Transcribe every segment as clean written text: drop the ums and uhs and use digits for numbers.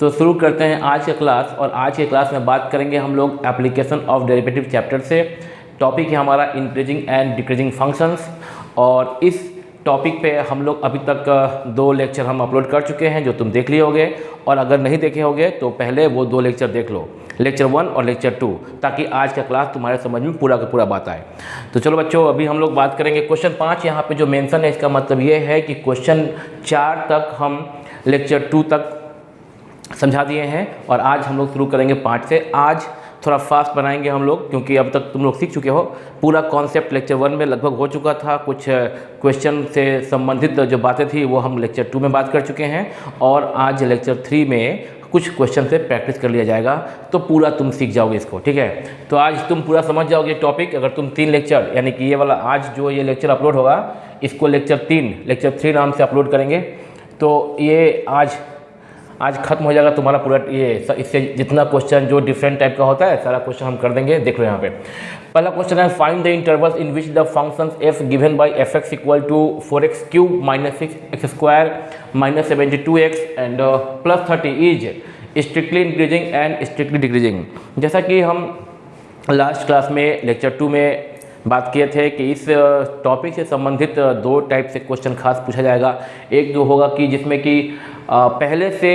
तो शुरू करते हैं आज का क्लास। और आज के क्लास में बात करेंगे हम लोग एप्लीकेशन ऑफ डेरिवेटिव चैप्टर से। टॉपिक है हमारा इंक्रीजिंग एंड डिक्रीजिंग फंक्शंस। और इस टॉपिक पे हम लोग अभी तक 2 लेक्चर हम अपलोड कर चुके हैं जो तुम देख लिए होगे, और अगर नहीं देखे होगे तो पहले वो 2 लेक्चर देख लो, लेक्चर 1 और लेक्चर 2, ताकि आज का क्लास तुम्हारे समझ में पूरा का पूरा बात आए। तो चलो बच्चों, अभी हम लोग बात करेंगे क्वेश्चन 5। यहाँ पे जो मेंशन है इसका मतलब ये है कि क्वेश्चन 4 तक हम लेक्चर 2 तक समझा दिए हैं, और आज हम लोग शुरू करेंगे 5 से। आज थोड़ा फास्ट बनाएंगे हम लोग, क्योंकि अब तक तुम लोग सीख चुके हो। पूरा कॉन्सेप्ट लेक्चर 1 में लगभग हो चुका था, कुछ क्वेश्चन से संबंधित जो बातें थी वो हम लेक्चर 2 में बात कर चुके हैं, और आज लेक्चर 3 में कुछ क्वेश्चन से प्रैक्टिस कर लिया जाएगा, तो पूरा तुम सीख जाओगे इसको। ठीक है, तो आज तुम पूरा समझ जाओगे टॉपिक। अगर तुम 3 लेक्चर, यानी कि ये वाला आज जो ये लेक्चर अपलोड होगा, इसको लेक्चर 3 नाम से अपलोड करेंगे, तो ये आज खत्म हो जाएगा तुम्हारा पूरा ये। इससे जितना क्वेश्चन जो डिफरेंट टाइप का होता है सारा क्वेश्चन हम कर देंगे। देख लो यहाँ पे पहला क्वेश्चन है, find the intervals in which the functions f given by fx equal to 4x cube minus 6x square minus 72x and plus 30 is strictly increasing and strictly decreasing. जैसा कि हम लास्ट क्लास में lecture 2 में बात किए थे कि इस टॉपिक से संबंधित 2 टाइप से क्वेश्चन खास पूछा जाएगा। एक जो होगा कि जिसमें कि पहले से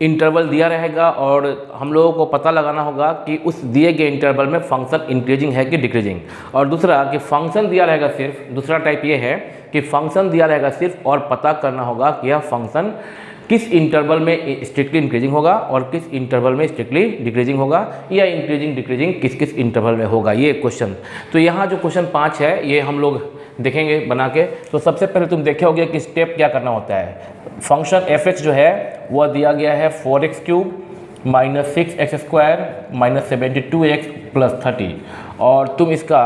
इंटरवल दिया रहेगा और हम लोगों को पता लगाना होगा कि उस दिए गए इंटरवल में फंक्शन इंक्रीजिंग है कि डिक्रीजिंग। और दूसरा कि फंक्शन दिया रहेगा सिर्फ, दूसरा टाइप ये है कि फंक्शन दिया रहेगा सिर्फ, और पता करना होगा कि यह फंक्शन किस इंटरवल में स्ट्रिक्टली इंक्रीजिंग होगा और किस इंटरवल में स्ट्रिक्टली डिक्रीजिंग होगा, या इंक्रीजिंग डिक्रीजिंग किस किस इंटरवल में होगा, ये क्वेश्चन। तो यहाँ जो क्वेश्चन 5 है ये हम लोग देखेंगे बना के। तो सबसे पहले तुम देखे होगे कि स्टेप क्या करना होता है। फंक्शन fx जो है वह दिया गया है 4x cube minus 6x square minus 72x plus 30, और तुम इसका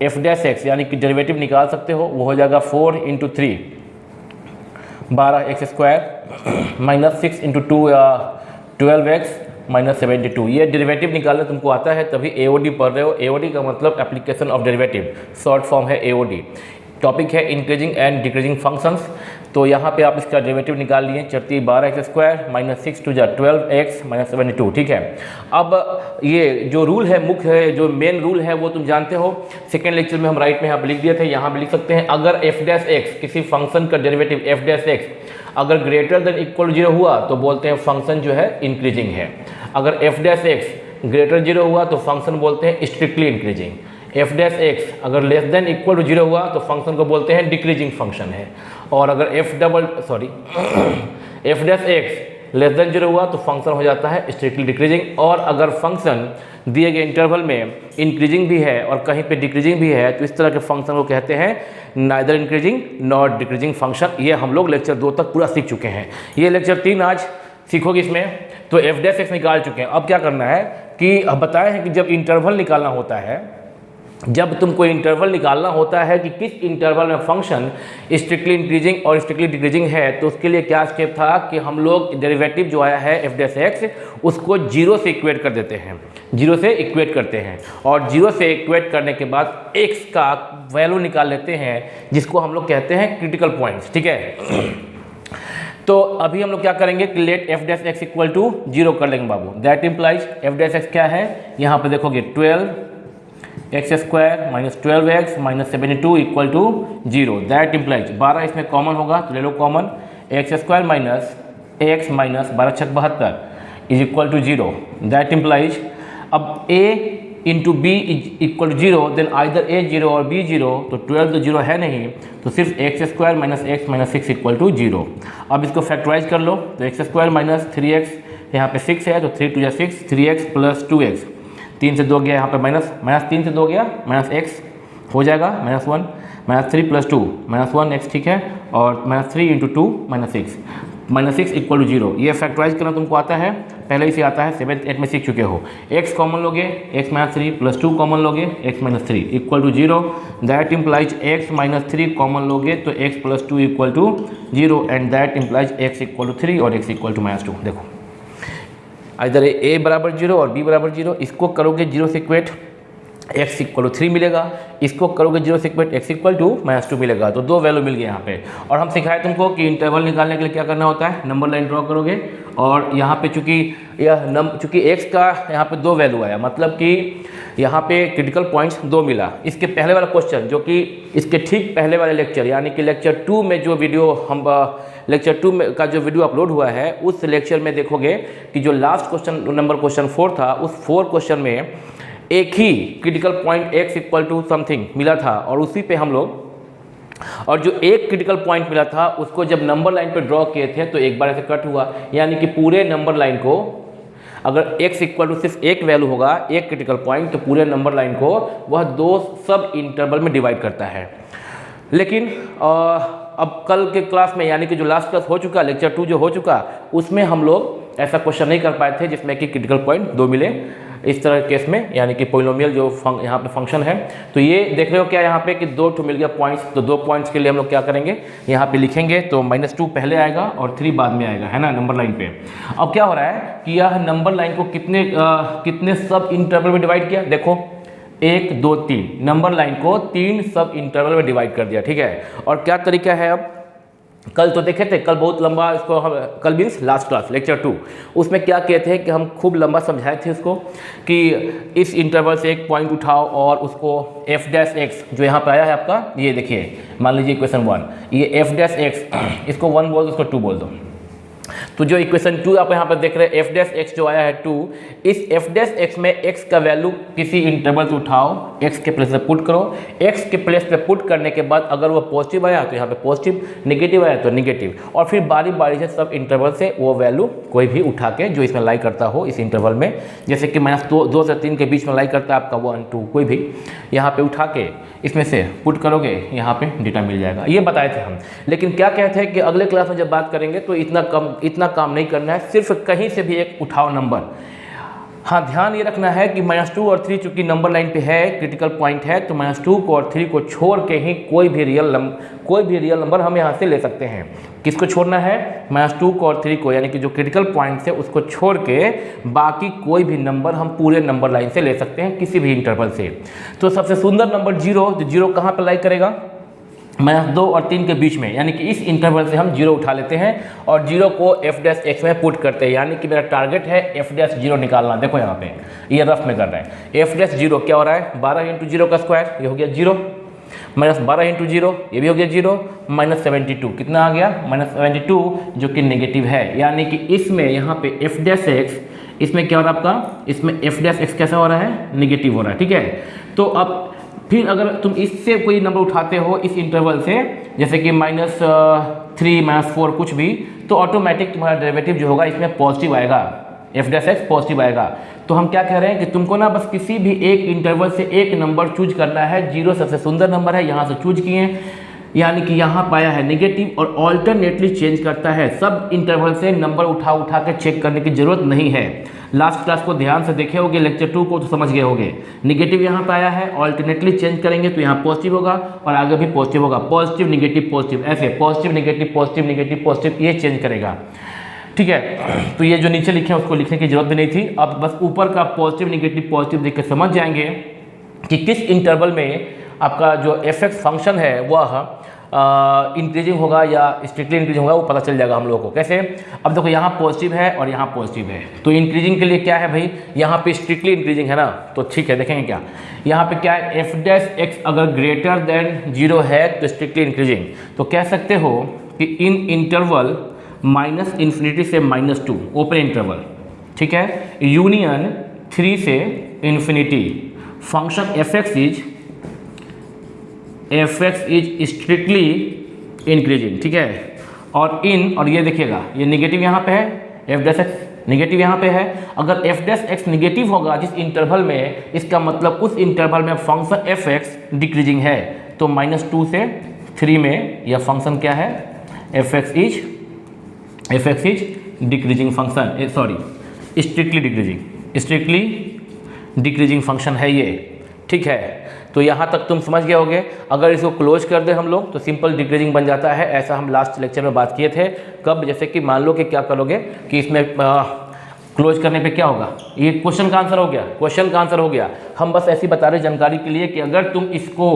f डैश x यानी कि डेरिवेटिव निकाल सकते हो। वो हो जाएगा 4 into 3 12x square minus 6 into 2 12x minus 72। ये डेरिवेटिव निकालना तुमको आता है तभी AOD पढ़ रहे हो। AOD का मतलब application of derivative, short form है AOD। टॉपिक है इंक्रीजिंग एंड डिक्रीजिंग फंक्शंस। तो यहाँ पे आप इसका डेरिवेटिव निकाल लिए, 12x square minus 6 to 12x minus 72। ठीक है, अब ये जो रूल है, मुख्य है, जो मेन रूल है वो तुम जानते हो। सेकेंड लेक्चर में हम राइट में यहाँ पे लिख दिए थे, यहाँ भी लिख सकते हैं। अगर f डैश x, किसी फंक्शन का डेरिवेटिव f डैश x अगर ग्रेटर देन इक्वल 0 हुआ तो बोलते हैं फंक्शन जो है इंक्रीजिंग है। अगर f डैश x ग्रेटर 0 हुआ तो फंक्शन बोलते हैं strictly increasing. f dash x अगर लेस देन इक्वल टू 0 हुआ तो फंक्शन को बोलते हैं डिक्रीजिंग फंक्शन है। और अगर f dash x less than 0 हुआ तो फंक्शन हो जाता है स्ट्रिक्टली डिक्रीजिंग। और अगर फंक्शन दिए गए इंटरवल में इंक्रीजिंग भी है और कहीं पे डिक्रीजिंग भी है तो इस तरह के फंक्शन को कहते हैं neither increasing not decreasing function. ये हम लोग लेक्चर 2 तक पूरा सीख चुके हैं। ये लेक्चर 3 आज सीखोगे इसमें। तो f डैश x निकाल चुके हैं। अब क्या करना है कि अब बताए हैं कि जब इंटरवल निकालना होता है, जब तुमको इंटरवल निकालना होता है कि किस इंटरवल में फंक्शन स्ट्रिक्टली इंक्रीजिंग और स्ट्रिक्टली डिक्रीजिंग है, तो उसके लिए क्या स्टेप था कि हम लोग डेरिवेटिव जो आया है f डैश x उसको 0 से इक्वेट कर देते हैं, 0 से इक्वेट करते हैं, और 0 से इक्वेट करने के बाद x का वैल्यू निकाल लेते हैं जिसको हम लोग कहते हैं क्रिटिकल पॉइंट्स। ठीक है, तो अभी हम लोग क्या करेंगे कि let f dash x equal to 0 कर लेंगे बाबू। That implies f dash x क्या है, यहाँ पे देखोगे 12x square minus 12x minus 72 equal to 0। That implies 12 इसमें कॉमन होगा तो ले लो common, x square minus x minus 12 छक 72 is equal to 0। That implies अब a into b is equal to 0, then either a 0 और b 0, तो 12 तो 0 है नहीं, तो सिर्फ x square minus x minus 6 equal to 0। अब इसको फैक्टराइज कर लो, तो x स्क्वायर माइनस 3x, यहाँ पे 6 है तो 3 2 6, 3x प्लस 2x, 3 से 2 गया यहाँ पे माइनस 3 से 2 गया माइनस x हो जाएगा minus 1, minus 3 plus 2 minus 1x। ठीक है, और minus 3 into 2 minus 6 equal to 0। ये फैक्टराइज करना तुमको आता है, पहले ही से आता है, 7th 8th में सीख चुके हो। x कॉमन लोगे, x माइनस 3 प्लस 2 कॉमन लोगे, x minus 3 equal to 0। That implies x minus 3 common लोगे तो x plus 2 equal to 0, and that implies x equal to 3 और x इक्वल टू माइनस 2। देखो इधर a बराबर 0 और b बराबर 0, इसको करोगे 0 से इक्वेट x इक्वल टू 3 मिलेगा, इसको करोगे 0 से इक्वल x इक्वल टू -2 मिलेगा। तो 2 वैल्यू मिल गए यहाँ पे। और हम सिखाए तुमको कि इंटरवल निकालने के लिए क्या करना होता है, नंबर लाइन ड्रॉ करोगे और यहाँ पे चूँकि x का यहाँ पे 2 वैल्यू आया, मतलब कि यहाँ पे क्रिटिकल पॉइंट्स 2 मिला। इसके पहले वाला क्वेश्चन जो कि इसके ठीक पहले वाले लेक्चर यानी कि लेक्चर 2 में जो वीडियो हम लेक्चर 2 में का जो वीडियो अपलोड हुआ है उस लेक्चर में देखोगे कि जो लास्ट क्वेश्चन 4 था, उस 4 क्वेश्चन में एक ही critical point x equal to something मिला था और उसी पे हम लोग, और जो एक क्रिटिकल पॉइंट मिला था उसको जब नंबर लाइन पे ड्रॉ किए थे तो एक बार ऐसे कट हुआ, यानी कि पूरे नंबर लाइन को अगर x इक्वल टू सिर्फ एक वैल्यू होगा, एक क्रिटिकल पॉइंट, तो पूरे नंबर लाइन को वह 2 सब इंटरवल में डिवाइड करता है। लेकिन अब कल के क्लास में यानी कि जो लास्ट क्लास हो चुका, लेक्चर 2 जो हो चुका, उसमें हम लोग ऐसा क्वेश्चन नहीं कर पाए थे जिसमें कि क्रिटिकल पॉइंट 2 मिले इस तरह केस में, यानी कि पोलिनोमियल जो यहाँ पे फंक्शन है। तो ये देख रहे हो क्या यहाँ पे कि 2 ठो मिल गया पॉइंट्स, तो 2 पॉइंट्स के लिए हम लोग क्या करेंगे, यहाँ पे लिखेंगे तो -2 पहले आएगा और 3 बाद में आएगा, है ना, नंबर लाइन पे। अब क्या हो रहा है कि यह नंबर लाइन को कितने सब इंटरवल में डिवाइड किया, देखो 1 2 3 नंबर लाइन को 3 सब इंटरवल में डिवाइड कर दिया, ठीक है। और क्या तरीका है, अब कल तो देखे थे, कल बहुत लंबा इसको हम, कल मीन्स लास्ट क्लास लेक्चर 2, उसमें क्या कहते हैं कि हम खूब लंबा समझाए थे उसको कि इस इंटरवल से एक पॉइंट उठाओ और उसको f' जो यहाँ पे आया है आपका, ये देखिए मान लीजिए इक्वेशन 1, ये f' इसको 1 बोल दो, इसको 2 बोल दो। तो जो इक्वेशन 2 आप यहाँ पर देख रहे हैं f' जो आया है 2, इस f' में x का वैल्यू किसी इंटरवल से उठाओ, x के प्लेस पे पुट करो, x के प्लेस पे पुट करने के बाद अगर वो पॉजिटिव आया तो यहाँ पे पॉजिटिव, नेगेटिव आया तो नेगेटिव, और फिर बारी बारी से सब इंटरवल से वो वैल्यू कोई भी उठा के जो इसमें लाई करता हो इस इंटरवल में, जैसे कि -2 से 3 के बीच में लाई करता है आपका 1 2 कोई भी, यहाँ पे उठा के इसमें से पुट करोगे, यहाँ पे डेटा मिल जाएगा। ये बताए थे हम। लेकिन क्या कहते हैं कि अगले क्लास में जब बात करेंगे तो इतना काम नहीं करना है, सिर्फ कहीं से भी एक उठाओ नंबर। हाँ, ध्यान ये रखना है कि -2 और 3 चूँकि नंबर लाइन पे है, क्रिटिकल पॉइंट है, तो -2 को और 3 को छोड़ के ही कोई भी रियल नंबर हम यहाँ से ले सकते हैं। किसको छोड़ना है, -2 को और 3 को, यानी कि जो क्रिटिकल पॉइंट्स है उसको छोड़ के बाकी कोई भी नंबर हम पूरे नंबर लाइन से ले सकते हैं किसी भी इंटरवल से। तो सबसे सुंदर नंबर 0, तो 0 कहाँ पर लाई करेगा, -2 और 3 के बीच में, यानी कि इस इंटरवल से हम 0 उठा लेते हैं और 0 को f' में पुट करते हैं, यानी कि मेरा टारगेट है f' निकालना। देखो यहाँ पे ये रफ में कर रहे हैं, f' क्या हो रहा है, 12 × 0 का स्क्वायर, ये हो गया 0, -12 × 0 ये भी हो गया 0, -72 कितना आ गया, -72 जो कि नेगेटिव है, यानी कि इसमें यहाँ पे f' इसमें क्या हो रहा है आपका, इसमें f' कैसा हो रहा है, नेगेटिव हो रहा है, ठीक है। तो अब फिर अगर तुम इससे कोई नंबर उठाते हो इस इंटरवल से, जैसे कि -3 -4 कुछ भी, तो ऑटोमेटिक तुम्हारा डेरिवेटिव जो होगा इसमें पॉजिटिव आएगा, f' पॉजिटिव आएगा। तो हम क्या कह रहे हैं कि तुमको ना बस किसी भी एक इंटरवल से एक नंबर चूज करना है। 0 सबसे सुंदर नंबर है, यहाँ से चूज किए, यानी कि यहाँ पाया है नेगेटिव, और ऑल्टरनेटली चेंज करता है। सब इंटरवल से नंबर उठा के चेक करने की जरूरत नहीं है। लास्ट क्लास को ध्यान से देखे होगे, लेक्चर 2 को तो समझ गए होगे। नेगेटिव यहाँ पाया है, ऑल्टरनेटली चेंज करेंगे तो यहाँ पॉजिटिव होगा और आगे भी पॉजिटिव होगा, पॉजिटिव नेगेटिव पॉजिटिव, ऐसे positive negative positive negative positive, ये चेंज करेगा, ठीक है। तो ये जो नीचे लिखे हैं उसको लिखने की जरूरत भी नहीं थी। अब बस ऊपर का पॉजिटिव नेगेटिव पॉजिटिव देख के समझ जाएंगे कि किस इंटरवल में आपका जो f(x) फंक्शन है वह इंक्रीजिंग होगा या स्ट्रिक्टली इंक्रीजिंग होगा, वो पता चल जाएगा हम लोगों को। कैसे, अब देखो यहाँ पॉजिटिव है और यहाँ पॉजिटिव है, तो इंक्रीजिंग के लिए क्या है भाई, यहाँ पे स्ट्रिक्टली इंक्रीजिंग है ना, तो ठीक है, देखेंगे क्या यहाँ पे क्या है, f' अगर ग्रेटर देन 0 है तो स्ट्रिक्टली इंक्रीजिंग। तो कह सकते हो कि इन इंटरवल -∞ से -2 ओपन इंटरवल, ठीक है, यूनियन 3 से ∞, function f(x) is strictly increasing, ठीक है। और ये देखिएगा, ये नेगेटिव यहाँ पे है, f' नेगेटिव यहाँ पे है। अगर f' नेगेटिव होगा जिस इंटरवल में, इसका मतलब उस इंटरवल में फंक्शन f(x) डिक्रीजिंग है। तो -2 से 3 में यह फंक्शन क्या है, f(x) is decreasing function, sorry strictly decreasing function है ये, ठीक है। तो यहाँ तक तुम समझ गए होगे। अगर इसको क्लोज कर दे हम लोग तो सिंपल डिक्रीजिंग बन जाता है। ऐसा हम लास्ट लेक्चर में बात किए थे। कब, जैसे कि मान लो कि क्या करोगे कि इसमें क्लोज करने पे क्या होगा, ये क्वेश्चन का आंसर हो गया, क्वेश्चन का आंसर हो गया। हम बस ऐसी बता रहे जानकारी के लिए कि अगर तुम इसको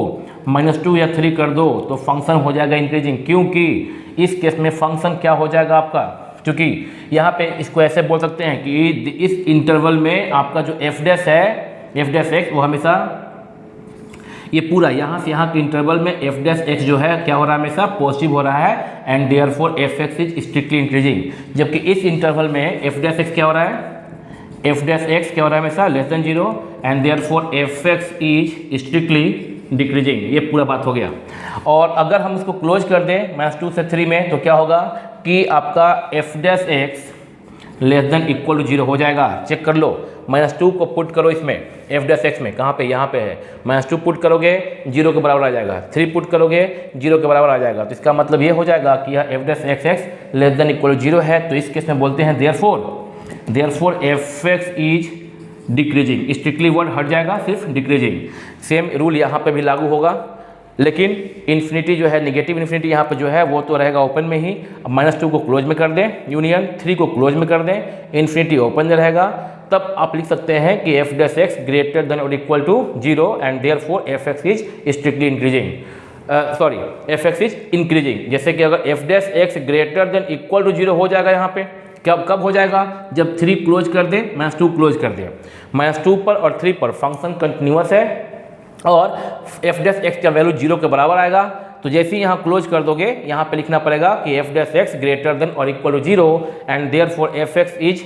-2 या 3 कर दो तो फंक्शन हो जाएगा इंक्रीजिंग, क्योंकि इस केस में फंक्शन क्या हो जाएगा आपका, क्योंकि यहाँ पे इसको ऐसे बोल सकते हैं कि इस इंटरवल में आपका जो f डैश है, f डैश एक्स, वो हमेशा ये पूरा यहाँ से यहाँ के इंटरवल में f डैश एक्स जो है क्या हो रहा है, हमेशा पॉजिटिव हो रहा है, and therefore f x is strictly increasing. जबकि इस इंटरवल में f डैश एक्स क्या हो रहा है, f डैश एक्स क्या हो रहा है हमेशा less than 0, and therefore f x is strictly decreasing. ये पूरा बात हो गया। और अगर हम इसको क्लोज कर दें -2 से 3 में तो क्या होगा कि आपका f dash x less than equal to 0 हो जाएगा। चेक कर लो, -2 को पुट करो इसमें f डैश एक्स में, कहाँ पे, यहाँ पे है, -2 पुट करोगे 0 के बराबर आ जाएगा, 3 पुट करोगे 0 के बराबर आ जाएगा। तो इसका मतलब ये हो जाएगा कि यह f dash x less than equal to 0 है। तो इस केस में बोलते हैं therefore f x is decreasing. Strictly word हट जाएगा, सिर्फ डिक्रीजिंग। सेम रूल यहाँ पे भी लागू होगा, लेकिन इन्फिनिटी जो है, नेगेटिव इन्फिनिटी यहाँ पे जो है वो तो रहेगा ओपन में ही। अब -2 को क्लोज में कर दें, यूनियन 3 को क्लोज में कर दें, इन्फिनिटी ओपन में रहेगा, तब आप लिख सकते हैं कि f dash x greater than और equal to 0 and therefore f x is strictly increasing, sorry f x is increasing. जैसे कि अगर f dash x greater than equal to 0 हो जाएगा यहाँ पे, कब हो जाएगा, जब 3 क्लोज कर दे, -2 क्लोज कर दे, -2 पर और 3 पर फंक्शन कंटिन्यूअस है और f डैश एक्स का वैल्यू 0 के बराबर आएगा। तो जैसे ही यहाँ क्लोज कर दोगे, यहाँ पे लिखना पड़ेगा कि f dash x greater than और equal to 0 and therefore f x is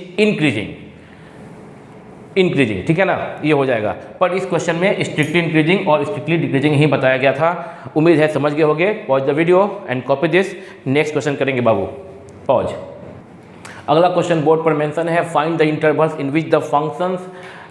increasing, ठीक है ना, ये हो जाएगा। पर इस क्वेश्चन में स्ट्रिक्टली इंक्रीजिंग और स्ट्रिक्टली डिक्रीजिंग ही बताया गया था। उम्मीद है समझ गए होंगे। Pause the video and copy this. Next question करेंगे बाबू, पॉज। अगला क्वेश्चन बोर्ड पर मेंशन है, find the intervals in which the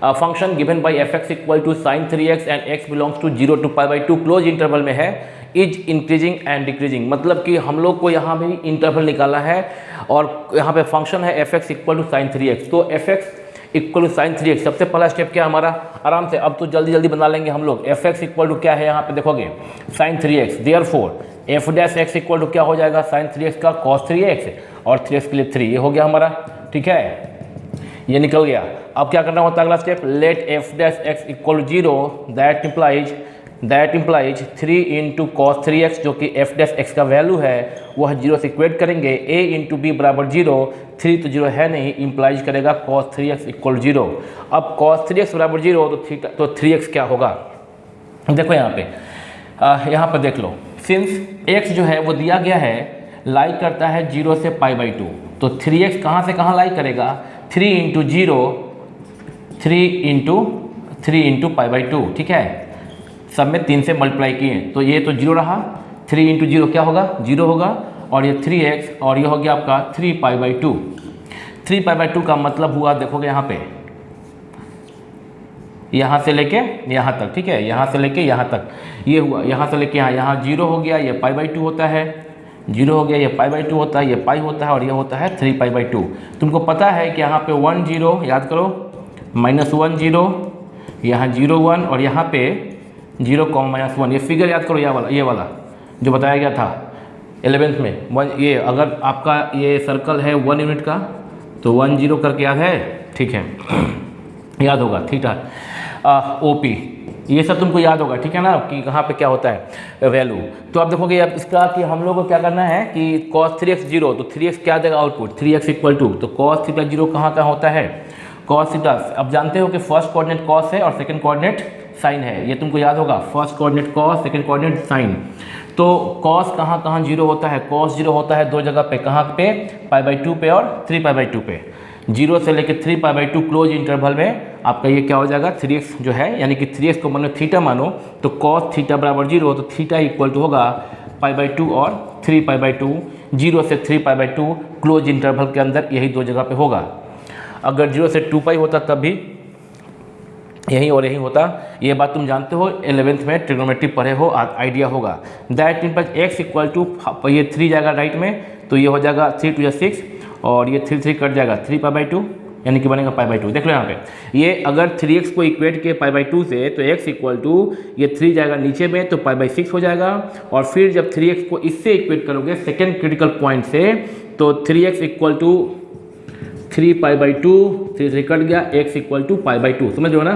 function given by f x equal to sin 3x and x belongs to 0 to π/2 close interval में है, is increasing and decreasing. मतलब कि हम लोग को यहाँ भी इंटरवल निकाला है और यहाँ पे फंक्शन है f x equal to sin 3x। तो f x equal to sin 3x, सबसे पहला स्टेप क्या हमारा, आराम से अब तो जल्दी बना लेंगे हम लोग। f एक्स इक्वल टू क्या है यहाँ पे देखोगे, sin 3x, therefore f dash x equal to क्या हो जाएगा, sin 3x का cos 3x और 3x के लिए 3, ये हो गया हमारा, ठीक है, ये निकल गया। अब क्या करना होता है अगला step, let f dash x equal to 0, that implies 3 into cos 3x, जो कि f डैश एक्स का वैल्यू है वह 0 से इक्वेट करेंगे, a इंटू बी बराबर 0, 3 तो 0 है नहीं, इम्प्लाइज करेगा cos 3x इक्वल 0। अब cos 3x बराबर 0 तो 3x क्या होगा, देखो यहाँ पे देख लो, सिंस x जो है वो दिया गया है लाई करता है 0 से π/2, तो 3x कहाँ से कहाँ लाई करेगा, 3 इंटू 0, 3 इंटू π/2, ठीक है, सब में 3 से मल्टीप्लाई किए, तो ये तो 0 रहा, 3 इंटू 0 क्या होगा, 0 होगा, और ये 3x और ये हो गया आपका 3 π/2। 3 π/2 का मतलब हुआ, देखोगे यहाँ पे, यहाँ से लेके यहाँ तक, ठीक है, यहाँ से लेके यहाँ तक, ये हुआ, यहाँ से लेके यहाँ 0 हो गया, ये π/2 होता है, 0 हो गया, ये π/2 होता है, ये पाई होता है, और ये होता है 3 π/2। तुमको पता है कि यहाँ पे 1 0, याद करो, -1 0, यहाँ 0 1 और यहाँ पे 0, -1, ये फिगर याद करो, ये वाला जो बताया गया था 11th में। ये अगर आपका ये सर्कल है 1 यूनिट का तो 1 0 करके याद है, ठीक है, याद होगा, ठीक है, OP, ये सब तुमको याद होगा, ठीक है ना, कि कहाँ पे क्या होता है वैल्यू। तो आप देखोगे अब इसका कि हम लोग को क्या करना है कि cos 3x 0, तो 3x क्या देगा आउटपुट, 3x इक्वल टू, तो cos थीटा 0 कहाँ होता है, cos थीटा, अब जानते हो कि फर्स्ट कोऑर्डिनेट cos है और सेकंड कोऑर्डिनेट साइन है, ये तुमको याद होगा, first coordinate cos, second coordinate sine. तो cos कहाँ 0 होता है, cos 0 होता है दो जगह पे, कहाँ पे, π/2 पे और 3 π/2 पे। 0 से लेके 3 π/2 क्लोज इंटरवल में आपका ये क्या हो जाएगा, 3x जो है, यानी कि 3x को मानो थीटा मानो, तो cos थीटा बराबर 0, तो थीटा इक्वल टू होगा π/2 और 3 π/2, 0 से 3 π/2 क्लोज इंटरवल के अंदर यही दो जगह पे होगा। अगर 0 से 2 पाई होता तब भी यही और यही होता। ये बात तुम जानते हो, 11th में ट्रिग्नोमेट्री पढ़े हो, आइडिया होगा। That implies x equal to, ये 3 जाएगा राइट में, तो ये हो जाएगा 3 2 6 और ये 3 3 कट जाएगा, 3 π/2, यानी कि बनेगा π/2। देख लो यहाँ पे, ये अगर 3x को इक्वेट के π/2 से, तो x इक्वल टू ये 3 जाएगा नीचे में, तो π/6 हो जाएगा, और फिर जब 3x को इससे इक्वेट करोगे सेकेंड क्रिटिकल पॉइंट से, तो 3x equal to 3 pi by 2, 3 से कट गया, x equal to pi by 2, समझ रहे हो ना,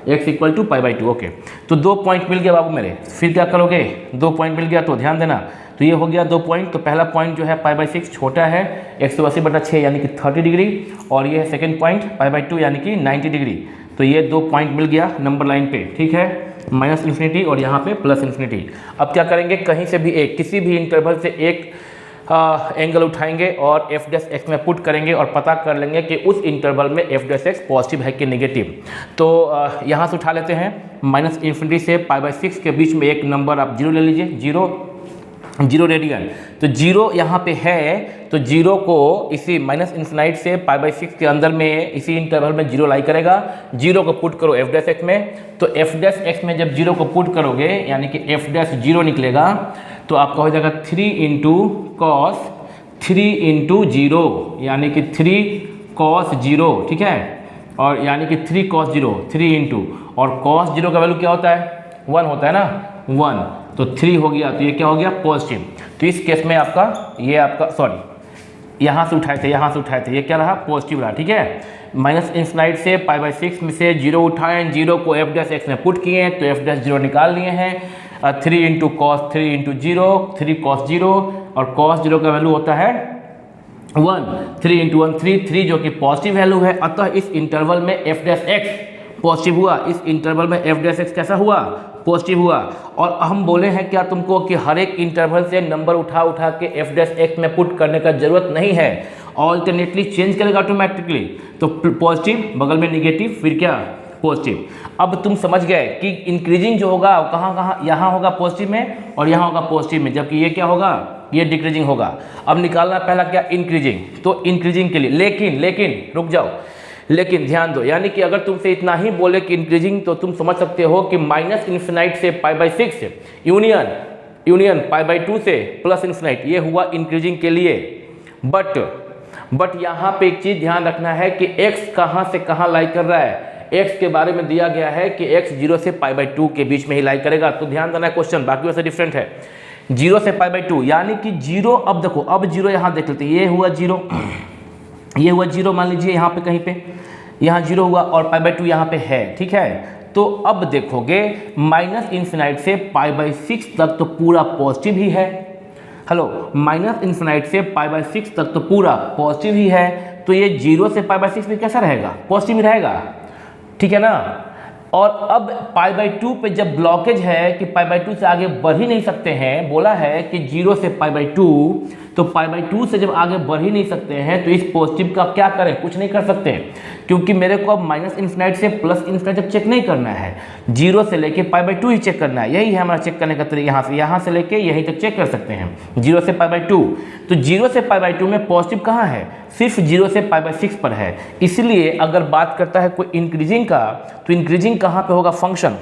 x equal to pi by 2। Okay, तो 2 पॉइंट मिल गया बाबू मेरे। फिर क्या करोगे, 2 पॉइंट मिल गया तो ध्यान देना, तो ये हो गया 2 पॉइंट। तो पहला पॉइंट जो है पाई बाई 6 छोटा है 180/6 यानी कि 30 डिग्री, और ये है सेकेंड पॉइंट पाई बाई 2 यानी कि 90 डिग्री। तो ये 2 पॉइंट मिल गया नंबर लाइन पे, ठीक है, माइनस इन्फिनिटी और यहाँ पे प्लस इन्फिनिटी। अब क्या करेंगे, कहीं से भी एक, किसी भी इंटरवल से एक एंगल उठाएंगे और एफ डैश एक्स में पुट करेंगे और पता कर लेंगे कि उस इंटरवल में एफ डैश एक्स पॉजिटिव है कि नेगेटिव। तो यहाँ से उठा लेते हैं, माइनस इन्फिनिटी से पाई बाई 6 के बीच में एक नंबर आप 0 ले लीजिए, 0 रेडियन। तो 0 यहाँ पे है, तो 0 को इसी माइनस इन्फिनाइट से पाई बाई 6 के अंदर में इसी इंटरवल में 0 लाई करेगा। 0 को पुट करो एफ डैश एक्स में, तो एफ डैश एक्स में जब 0 को पुट करोगे यानी कि एफ डैश 0 निकलेगा, तो आपका हो जाएगा 3 इंटू कॉस 3 इंटू 0 यानी कि 3 कॉस 0, ठीक है, और यानी कि 3 कॉस 0, 3 इंटू, और कॉस 0 का वैल्यू क्या होता है, 1 होता है ना, 1, तो 3 हो गया, तो ये क्या हो गया, पॉजिटिव। तो इस केस में आपका ये आपका सॉरी यहाँ से उठाए थे, ये क्या रहा, पॉजिटिव रहा, ठीक है। माइनस इन्फिनाइट से पाई बाई 6 में से 0 उठाएं, 0 को एफ डैश एक्स में पुट किए, तो एफ डैश 0 निकाल लिए हैं। 3 इंटू कॉस 3 इंटू 0, 3 कॉस 0, और कॉस 0 का वैल्यू होता है 1, 3 इंटू 1 3 जो कि पॉजिटिव वैल्यू है। अतः इस इंटरवल में एफ डैश एक्स पॉजिटिव हुआ, इस इंटरवल में एफ डैश एक्स कैसा हुआ, पॉजिटिव हुआ। और हम बोले हैं क्या तुमको कि हर एक इंटरवल से नंबर उठा के एफ डैश एक्स में पुट करने का जरूरत नहीं है, ऑल्टरनेटली चेंज करेगा ऑटोमेटिकली। तो पॉजिटिव बगल में निगेटिव, फिर क्या, पॉजिटिव। अब तुम समझ गए कि इंक्रीजिंग जो होगा कहाँ, यहाँ होगा पॉजिटिव में और यहाँ होगा पॉजिटिव में, जबकि ये क्या होगा, ये डिक्रीजिंग होगा। अब निकालना पहला क्या, इंक्रीजिंग। तो इंक्रीजिंग के लिए लेकिन रुक जाओ, लेकिन ध्यान दो, यानी कि अगर तुमसे इतना ही बोले कि इंक्रीजिंग, तो तुम समझ सकते हो कि माइनस इन्फिनाइट से pi by 6 union pi by 2 से प्लस इन्फिनाइट, ये हुआ इंक्रीजिंग के लिए। बट यहाँ पे एक चीज़ ध्यान रखना है कि x कहाँ से कहाँ लाई कर रहा है। x के बारे में दिया गया है कि x 0 से पाई बाई 2 के बीच में ही लाई करेगा, तो ध्यान देना है क्वेश्चन, बाकी वैसे डिफरेंट है। 0 से पाई बाई 2 यानी कि 0, अब देखो, अब 0 यहाँ देख लेते, ये हुआ 0, ये हुआ 0, मान लीजिए यहाँ पे कहीं पे, यहाँ 0 हुआ और पाई बाई 2 यहाँ पे है, ठीक है। तो अब देखोगे माइनस इन्फिनाइट से पाई बाई 6 तक तो पूरा पॉजिटिव ही है, हेलो, माइनस इन्फिनाइट से पाई बाई 6 तक तो पूरा पॉजिटिव ही है। तो ये 0 से पाई बाई 6 में कैसा रहेगा, पॉजिटिव ही रहेगा, ठीक है ना। और अब पाई बाई 2 पे जब ब्लॉकेज है कि पाई बाई 2 से आगे बढ़ ही नहीं सकते हैं, बोला है कि 0 से पाई बाई 2, तो पाई बाई 2 से जब आगे बढ़ ही नहीं सकते हैं, तो इस पॉजिटिव का क्या करें, कुछ नहीं कर सकते, क्योंकि मेरे को अब माइनस इन्फिनाइट से प्लस इन्फिनाइट जब चेक नहीं करना है, 0 से लेके पाई बाई 2 ही चेक करना है, यही है हमारा चेक करने का तरीका। यहाँ से लेके यहीं तक चेक कर सकते हैं, 0 से पाई बाई 2। तो 0 से पाई बाई 2 में पॉजिटिव कहाँ है, सिर्फ 0 से पाई बाई 6 पर है। इसलिए अगर बात करता है कोई इंक्रीजिंग का, तो इंक्रीजिंग कहाँ पे होगा, फंक्शन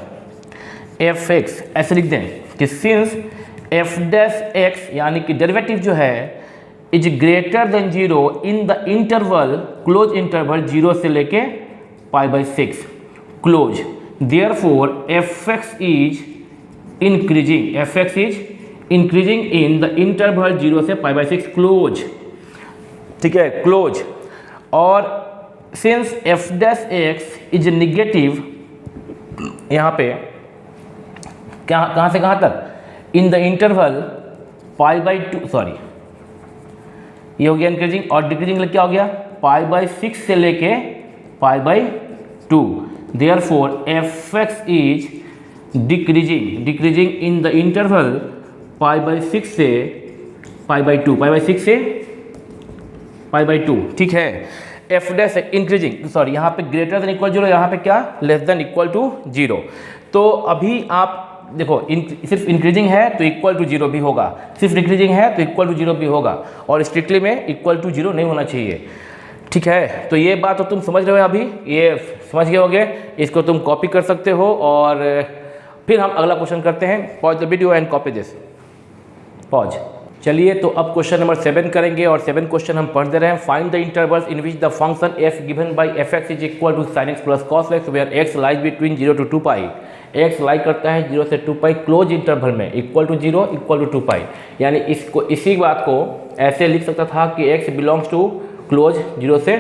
एफ एक्स, ऐसे लिख दें कि सिंस एफ डैश एक्स यानी कि डेरिवेटिव जो है is greater than 0 in the interval, close interval 0 से लेके pi by 6 close, therefore f x is increasing in the interval 0 से पाई बाई 6 क्लोज, ठीक है, क्लोज। और since F dash x is negative, यहाँ पे कहाँ से कहाँ तक, इन the interval pi by 2, sorry ये हो गया इंक्रीजिंग, और डिक्रीजिंग क्या हो गया, पाई बाई 6 से लेके पाई by 2, therefore f x is decreasing in the interval pi by 6 से पाई बाई 2, पाई बाई 6 से पाई बाई 2, ठीक है। एफ डैश इंक्रीजिंग, सॉरी यहाँ पे ग्रेटर देन इक्वल 0, यहाँ पे क्या, लेस देन इक्वल टू 0। तो अभी आप देखो, सिर्फ इंक्रीजिंग है तो इक्वल टू 0 भी होगा, सिर्फ डिक्रीजिंग है तो इक्वल टू 0 भी होगा, और स्ट्रिक्टली में इक्वल टू 0 नहीं होना चाहिए, ठीक है। तो ये बात तो तुम समझ रहे हो, अभी ये समझ गए होगे, इसको तुम कॉपी कर सकते हो। और फिर हम अगला क्वेश्चन करते हैं, pause the video and copy this, pause. चलिए, तो अब क्वेश्चन नंबर 7 करेंगे, और 7 क्वेश्चन हम पढ़ दे रहे हैं। Find the intervals in which the function f given by f x is equal to sine x plus cos x where x lies between 0 to 2 pi. X lie करता है 0 से 2 पाई क्लोज इंटरवल में, equal to 0 equal to 2 pi. यानी इसी बात को ऐसे लिख सकता था कि एक्स बिलोंग्स टू क्लोज 0 से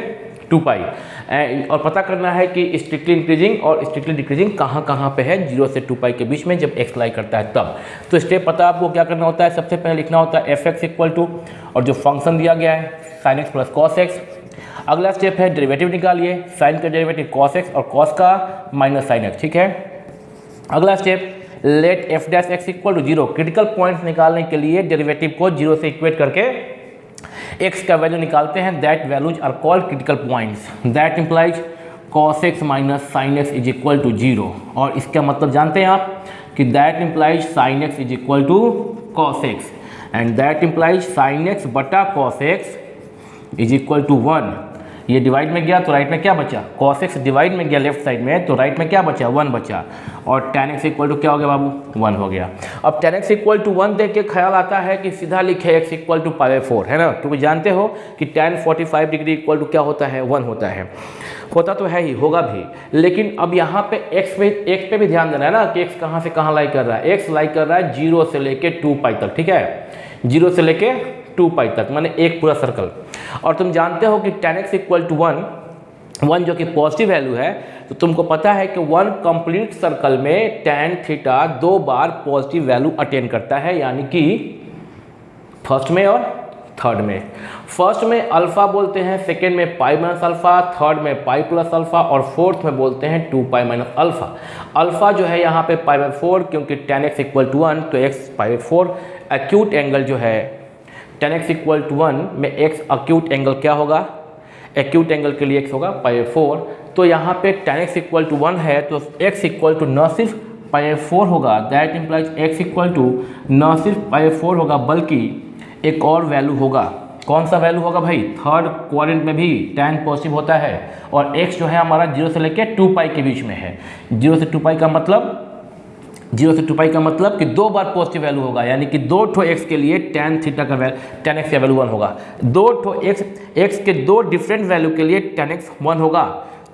2π। और पता करना है कि स्ट्रिक्टली इंक्रीजिंग और स्ट्रिक्टली डिक्रीजिंग कहाँ पे है 0 से 2π के बीच में जब x लाई करता है तब। तो स्टेप पता आपको क्या करना होता है, सबसे पहले लिखना होता है f(x) इक्वल टू और जो फंक्शन दिया गया है sin x plus cos x। अगला स्टेप है डेरिवेटिव निकालिए, साइन का डेरिवेटिव cos x और cos का माइनस sin x, ठीक है। अगला step let f' equal to 0, critical points निकालने के लिए डेरिवेटिव को 0 से इक्वेट करके x का वैल्यू निकालते हैं, that values are called critical points. That implies cos x minus sin x is equal to 0। और इसका मतलब जानते हैं आप कि that implies sin x is equal to cos x and that implies sin x बटा cos x is equal to 1। ये divide में गया तो राइट में क्या बचा, cos x डिवाइड में गया लेफ्ट साइड में तो राइट में क्या बचा, 1 बचा। और tan x इक्वल टू क्या हो गया बाबू, 1 हो गया। अब tan x इक्वल टू 1 देख के ख्याल आता है कि सीधा लिखे x इक्वल टू π/4, है ना, क्योंकि जानते हो कि tan 45 डिग्री इक्वल टू क्या होता है, 1 होता है। होता तो है ही, होगा भी, लेकिन अब यहाँ पे x पे भी ध्यान देना है ना कि x कहाँ से कहाँ लाई कर रहा है। x लाई कर रहा है 0 से लेके 2π तक, ठीक है, 0 से लेके 2π तक, माने एक पूरा सर्कल। और तुम जानते हो कि tan x इक्वल टू 1 जो कि पॉजिटिव वैल्यू है, तो तुमको पता है कि 1 कंप्लीट सर्कल में tan थीटा 2 बार पॉजिटिव वैल्यू अटेन करता है, यानी कि फर्स्ट में और थर्ड में। फर्स्ट में अल्फा बोलते हैं, सेकेंड में पाई माइनस अल्फा, थर्ड में पाई प्लस अल्फा और फोर्थ में बोलते हैं 2π माइनस अल्फा। अल्फा जो है यहाँ पे π/4, क्योंकि tan x इक्वल टू 1 तो x π/4। एक्यूट एंगल जो है tan x इक्वल टू 1 में x एक्यूट एंगल क्या होगा, एक्यूट एंगल के लिए x होगा π/4। तो यहाँ पे tan x इक्वल टू 1 है तो x इक्वल टू न सिर्फ π/4 होगा, that implies x equal to न सिर्फ π/4 होगा बल्कि एक और वैल्यू होगा। कौन सा वैल्यू होगा भाई, थर्ड क्वाड्रेंट में भी tan पॉजिटिव होता है और x जो है हमारा 0 से लेके 2π के बीच में है। 0 से 2π का मतलब कि 2 बार पॉजिटिव वैल्यू होगा, यानी कि 2 ठो x के लिए tan x का वैल्यू 1 होगा। 2 ठो x के 2 डिफरेंट वैल्यू के लिए tan x 1 होगा।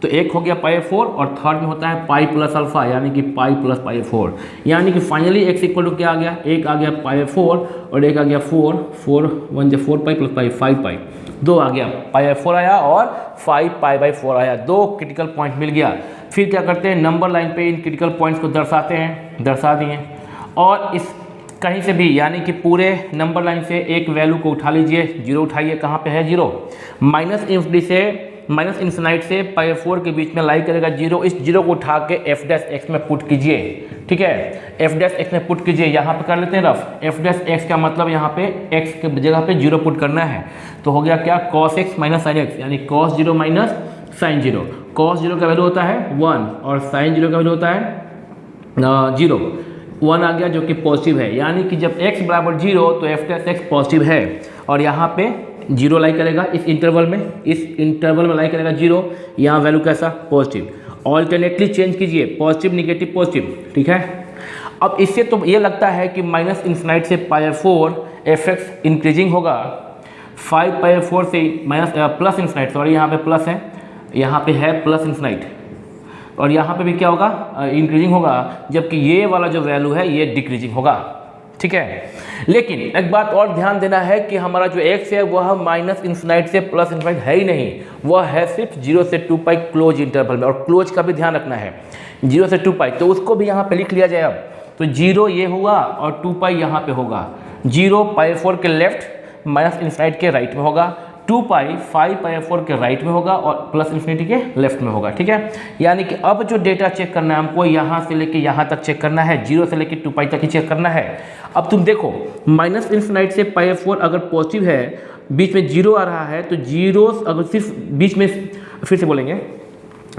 तो एक हो गया π/4 और थर्ड में होता है पाई प्लस अल्फा, यानी कि पाई प्लस π/4, यानी कि फाइनली x इक्वल टू क्या आ गया, एक आ गया π/4 और एक आ गया 4 1 जो 4π प्लस पाई 5π, 2 आ गया π/4 आया और 5π/4 आया, 2 क्रिटिकल पॉइंट मिल गया। फिर क्या करते हैं, नंबर लाइन पे इन क्रिटिकल पॉइंट्स को दर्शाते हैं, दर्शा दिए। और इस कहीं से भी यानी कि पूरे नंबर लाइन से एक वैल्यू को उठा लीजिए, 0 उठाइए, कहाँ पे है 0, माइनस इन्फिनाइट से π/4 के बीच में लाई करेगा 0। इस 0 को उठा के f' में पुट कीजिए, ठीक है, f' में पुट कीजिए। यहाँ पे कर लेते हैं रफ, f' का मतलब यहाँ पे x के जगह पे 0 पुट करना है, तो हो गया क्या, cos x minus sin x, यानी cos 0 माइनस sin 0। cos 0 का वैल्यू होता है 1 और sin 0 का वैल्यू होता है 0। 1 आ गया जो कि पॉजिटिव है, यानी कि जब x बराबर 0 तो f' पॉजिटिव है और यहाँ पे 0 लाई करेगा इस इंटरवल में लाई करेगा 0, यहाँ वैल्यू कैसा, पॉजिटिव। ऑल्टरनेटली चेंज कीजिए, पॉजिटिव निगेटिव पॉजिटिव, ठीक है। अब इससे तो ये लगता है कि माइनस इन्फिनाइट से π/4 f(x) इंक्रीजिंग होगा, 5π/4 से माइनस प्लस इन्फिनाइट, सॉरी यहाँ पे प्लस है, यहाँ पे है प्लस इन्फिनाइट, और यहाँ पे भी क्या होगा, इंक्रीजिंग होगा, जबकि ये वाला जो वैल्यू है ये डिक्रीजिंग होगा, ठीक है। लेकिन एक बात और ध्यान देना है कि हमारा जो x है वह माइनस इन्फिनाइट से प्लस इन्फिनाइट है ही नहीं, वह है सिर्फ 0 से 2π क्लोज इंटरवल में, और क्लोज का भी ध्यान रखना है, 0 से 2π, तो उसको भी यहाँ पे लिख लिया जाए। अब तो 0 ये हुआ और 2π यहाँ पे होगा, 0 π/4 के लेफ्ट माइनस इन्फिनाइट के राइट में होगा, 2π 5π/4 के राइट में होगा और प्लस इन्फिनिटी के लेफ्ट में होगा, ठीक है। यानी कि अब जो डेटा चेक करना है हमको यहाँ से लेके यहाँ तक चेक करना है, 0 से लेके 2π तक ही चेक करना है। अब तुम देखो माइनस इन्फिनाइट से π/4 अगर पॉजिटिव है, बीच में 0 आ रहा है, तो 0 अगर सिर्फ बीच में, फिर से बोलेंगे,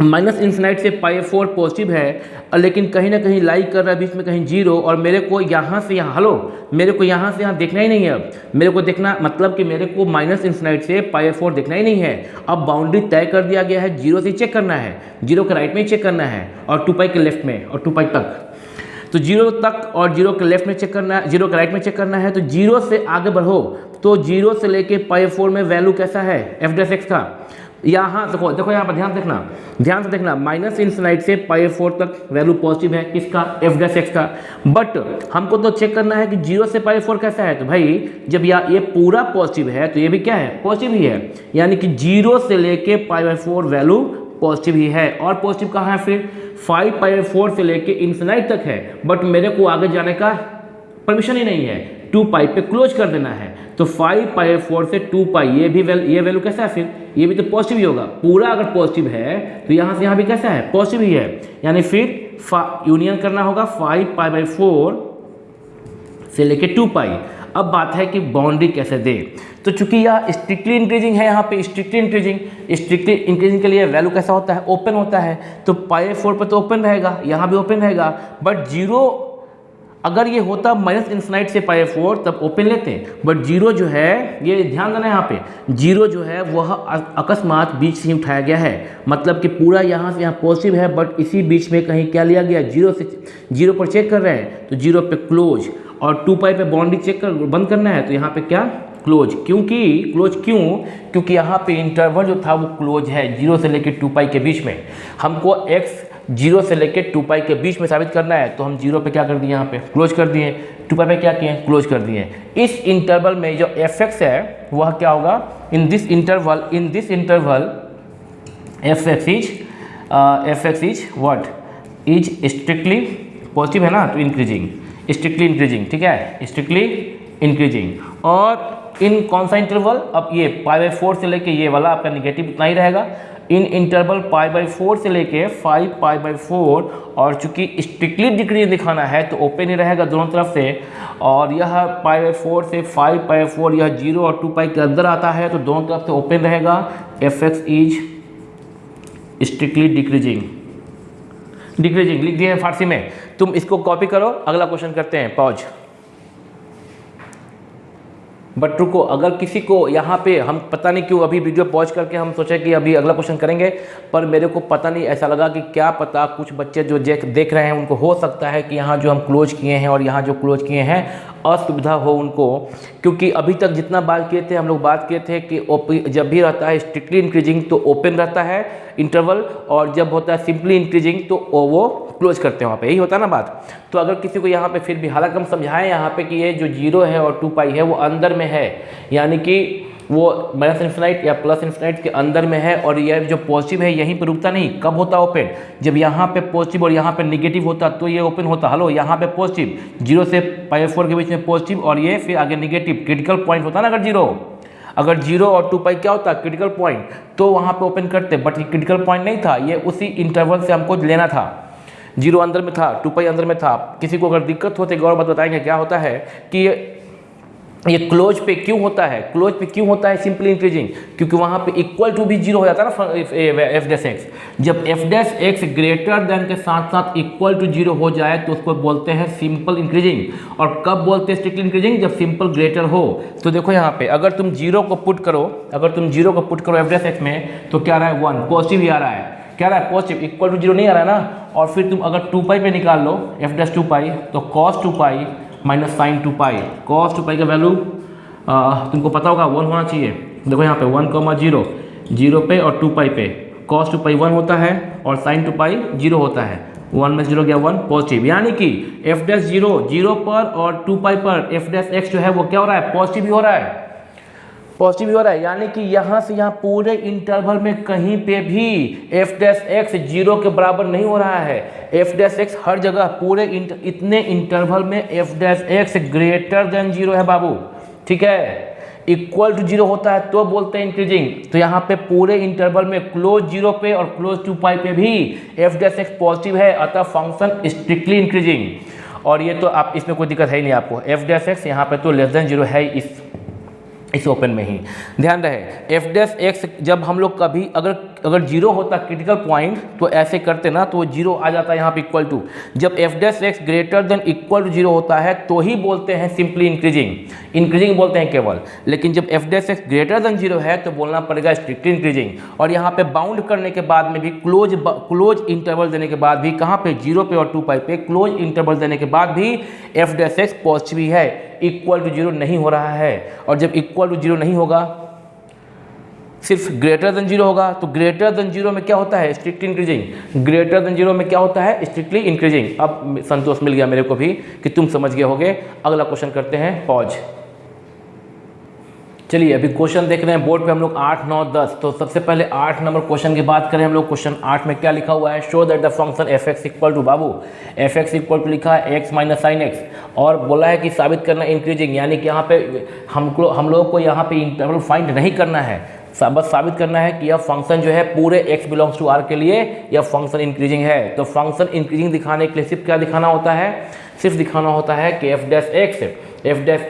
माइनस इन्फिनाइट से π/4 पॉजिटिव है लेकिन कहीं ना कहीं लाई कर रहा है बीच में कहीं 0, और मेरे को यहाँ से यहाँ, हेलो, मेरे को यहाँ से यहाँ देखना ही नहीं है। अब मेरे को देखना मतलब कि मेरे को माइनस इन्फिनाइट से π/4 देखना ही नहीं है। अब बाउंड्री तय कर दिया गया है, 0 से चेक करना है, 0 के राइट में ही चेक करना है और 2π के लेफ्ट में और 2π तक, तो 0 तक और 0 के लेफ्ट में चेक करना है, 0 के राइट में चेक करना है। तो 0 से आगे बढ़ो तो 0 से लेके π/4 में वैल्यू कैसा है f' का, यहाँ देखो देखो यहाँ पर ध्यान से देखना माइनस इन्फिनाइट से π/4 तक वैल्यू पॉजिटिव है किसका, f' का। बट हमको तो चेक करना है कि 0 से π/4 कैसा है। तो भाई जब ये पूरा पॉजिटिव है तो ये भी क्या है, पॉजिटिव ही है, यानी कि 0 से लेके π/4 वैल्यू पॉजिटिव ही है। और पॉजिटिव कहाँ है फिर, 5π/4 से लेके इन्फिनाइट तक है, बट मेरे को आगे जाने का परमिशन ही नहीं है, 2π पे क्लोज कर देना है। तो 5π/4 से 2π ये वैल्यू कैसा है, फिर ये भी तो पॉजिटिव ही होगा। पूरा अगर पॉजिटिव है तो यहाँ से यहाँ भी कैसा है, पॉजिटिव ही है, यानी फिर यूनियन करना होगा 5π/4 से लेके 2π। अब बात है कि बाउंड्री कैसे दे। तो चूंकि यह स्ट्रिक्टली इंक्रीजिंग है, यहाँ पे स्ट्रिक्टली इंक्रीजिंग के लिए वैल्यू कैसा होता है, ओपन होता है। तो π/4 पर तो ओपन रहेगा, यहाँ भी ओपन रहेगा। बट 0 अगर ये होता माइनस इन्फिनाइट से π/4 तब ओपन लेते हैं, बट 0 जो है, ये ध्यान देना यहाँ पे 0 जो है वह अकस्मात बीच से ही उठाया गया है। मतलब कि पूरा यहाँ से यहाँ पॉजिटिव है, बट इसी बीच में कहीं क्या लिया गया, 0 पर चेक कर रहे हैं तो 0 पे क्लोज, और 2π पे बाउंड्री चेक कर बंद करना है तो यहाँ पे क्या, क्लोज। क्योंकि यहाँ पे इंटरवल जो था वो क्लोज है 0 से लेकर 2π के बीच में। हमको x 0 से लेकर 2π के बीच में साबित करना है, तो हम 0 पे क्या कर दिए, यहाँ पे क्लोज कर दिए, 2π पे क्या किए, क्लोज कर दिए। इस इंटरवल में जो fx है वह क्या होगा, इन this interval fx is what, is strictly positive है ना, तो स्ट्रिक्टली इंक्रीजिंग, ठीक है, स्ट्रिक्टली इंक्रीजिंग। और इन कौन सा इंटरवल, अब ये π/4 से लेके ये वाला आपका निगेटिव इतना ही रहेगा। इन इंटरवल π/4 से लेके 5π/4, और चूंकि स्ट्रिक्टली डिक्रीज दिखाना है तो ओपन ही रहेगा दोनों तरफ से। और यह π/4 से 5π/4 यह 0 और 2π के अंदर आता है तो दोनों तरफ से ओपन रहेगा। fx इज स्ट्रिक्टली डिक्रीजिंग लिख दिए फारसी में। तुम इसको कॉपी करो, अगला क्वेश्चन करते हैं, पॉज। बट रुको, अगर किसी को यहाँ पे हम पता नहीं क्यों अभी वीडियो पॉज करके हम सोचे कि अभी अगला क्वेश्चन करेंगे, पर मेरे को पता नहीं, ऐसा लगा कि क्या पता कुछ बच्चे जो देख रहे हैं उनको हो सकता है कि यहाँ जो हम क्लोज किए हैं और यहाँ जो क्लोज किए हैं असुविधा हो उनको। क्योंकि अभी तक जितना बात किए थे हम लोग बात किए थे कि जब भी रहता है स्ट्रिक्टली इंक्रीजिंग तो ओपन रहता है इंटरवल, और जब होता है सिंपली इंक्रीजिंग तो वो क्लोज करते हैं, वहाँ पे यही होता है ना बात। तो अगर किसी को यहाँ पे फिर भी, हालांकि हम समझाएं यहाँ पे कि ये जो 0 है और 2π है वो अंदर में है, यानी कि वो माइनस इन्फिनाइट या प्लस इन्फिनाइट के अंदर में है, और यह जो पॉजिटिव है यहीं पर रुकता नहीं। कब होता ओपन, जब यहाँ पे पॉजिटिव और यहाँ पे निगेटिव होता तो ये ओपन होता। हेलो, यहाँ पे पॉजिटिव 0 से π/4 के बीच में पॉजिटिव, और ये फिर आगे निगेटिव, क्रिटिकल पॉइंट होता ना अगर 0 और 2π क्या होता, क्रिटिकल पॉइंट, तो वहाँ पे ओपन करते। बट ये क्रिटिकल पॉइंट नहीं था, ये उसी इंटरवल से हमको लेना था। 0 अंदर में था, 2π अंदर में था। किसी को अगर दिक्कत होती है, गौर बात बताएंगे क्या होता है कि ये क्लोज पे क्यों होता है, सिंपली इंक्रीजिंग, क्योंकि वहाँ पे इक्वल टू भी 0 हो जाता है ना f'(x). जब f'(x) ग्रेटर देन के साथ साथ इक्वल टू 0 हो जाए तो उसको बोलते हैं सिंपल इंक्रीजिंग। और कब बोलते हैं स्ट्रिक्टली इंक्रीजिंग, जब सिंपल ग्रेटर हो। तो देखो यहाँ पे अगर तुम 0 को पुट करो f'(x) में तो क्या आ रहा है, 1 पॉजिटिव ही आ रहा है। क्या रहा है, पॉजिटिव, इक्वल टू 0 नहीं आ रहा है ना। और फिर तुम अगर 2π पे निकाल लो f'(2π) तो cos 2π माइनस साइन 2π, cos 2π का वैल्यू तुमको पता होगा 1 होना चाहिए। देखो यहाँ पे 1, 0 पे और 2π पे cos 2π 1 होता है और sin 2π 0 होता है। 1 में 0 गया 1 पॉजिटिव, यानी कि f'(0) पर और 2π पर f'(x) जो है वो क्या हो रहा है, पॉजिटिव ही हो रहा है। यानी कि यहाँ से यहाँ पूरे इंटरवल में कहीं पे भी f'(x) 0 के बराबर नहीं हो रहा है। f'(x) हर जगह पूरे इतने इंटरवल में f'(x) ग्रेटर देन 0 है बाबू, ठीक है। इक्वल टू 0 होता है तो बोलते हैं इंक्रीजिंग। तो यहाँ पे पूरे इंटरवल में क्लोज 0 पे और क्लोज 2π पे भी f'(x) पॉजिटिव है, अतः फंक्शन स्ट्रिक्टली इंक्रीजिंग। और ये तो आप इसमें कोई दिक्कत है ही नहीं आपको, f'(x) यहाँ पे तो लेस देन 0 है इस ओपन में ही। ध्यान रहे f'(x) जब हम लोग कभी अगर 0 होता क्रिटिकल पॉइंट तो ऐसे करते ना, तो 0 आ जाता है यहाँ पे इक्वल टू। जब f'(x) greater than equal to 0 होता है तो ही बोलते हैं सिंपली इंक्रीजिंग बोलते हैं केवल। लेकिन जब f'(x) ग्रेटर देन 0 है तो बोलना पड़ेगा स्ट्रिक्टली इंक्रीजिंग। और यहाँ पे बाउंड करने के बाद में भी क्लोज इंटरवल देने के बाद भी, कहाँ पे, 0 पे और 2π पे क्लोज इंटरवल देने के बाद भी f'(x) पॉजिटिव ही है, इक्वल टू 0 नहीं हो रहा है। और जब इक्वल टू 0 नहीं होगा सिर्फ ग्रेटर देन जीरो होगा। तो ग्रेटर देन जीरो में क्या होता है? Strictly increasing. Greater than zero में क्या होता है? Strictly increasing. अब संतोष मिल गया मेरे को भी कि तुम समझ गए होगे। अगला क्वेश्चन करते हैं, पॉज। चलिए अभी क्वेश्चन देख रहे हैं बोर्ड पे हम लोग 8, 9, 10। तो सबसे पहले 8 नंबर क्वेश्चन की बात करें हम लोग। क्वेश्चन 8 में क्या लिखा हुआ है? Show that the function f x equal to, बाबू एफ एक्स इक्वल टू लिखा है एक्स माइनस साइन एक्स, और बोला है कि साबित करना इंक्रीजिंग, यानी कि यहाँ पे हम लोग को यहाँ पे इंटरवल फाइंड नहीं करना है, बस साबित करना है कि यह फंक्शन जो है पूरे x बिलोंग्स टू r के लिए यह फंक्शन इंक्रीजिंग है। तो फंक्शन इंक्रीजिंग दिखाने के लिए सिर्फ क्या दिखाना होता है? सिर्फ दिखाना होता है कि f dash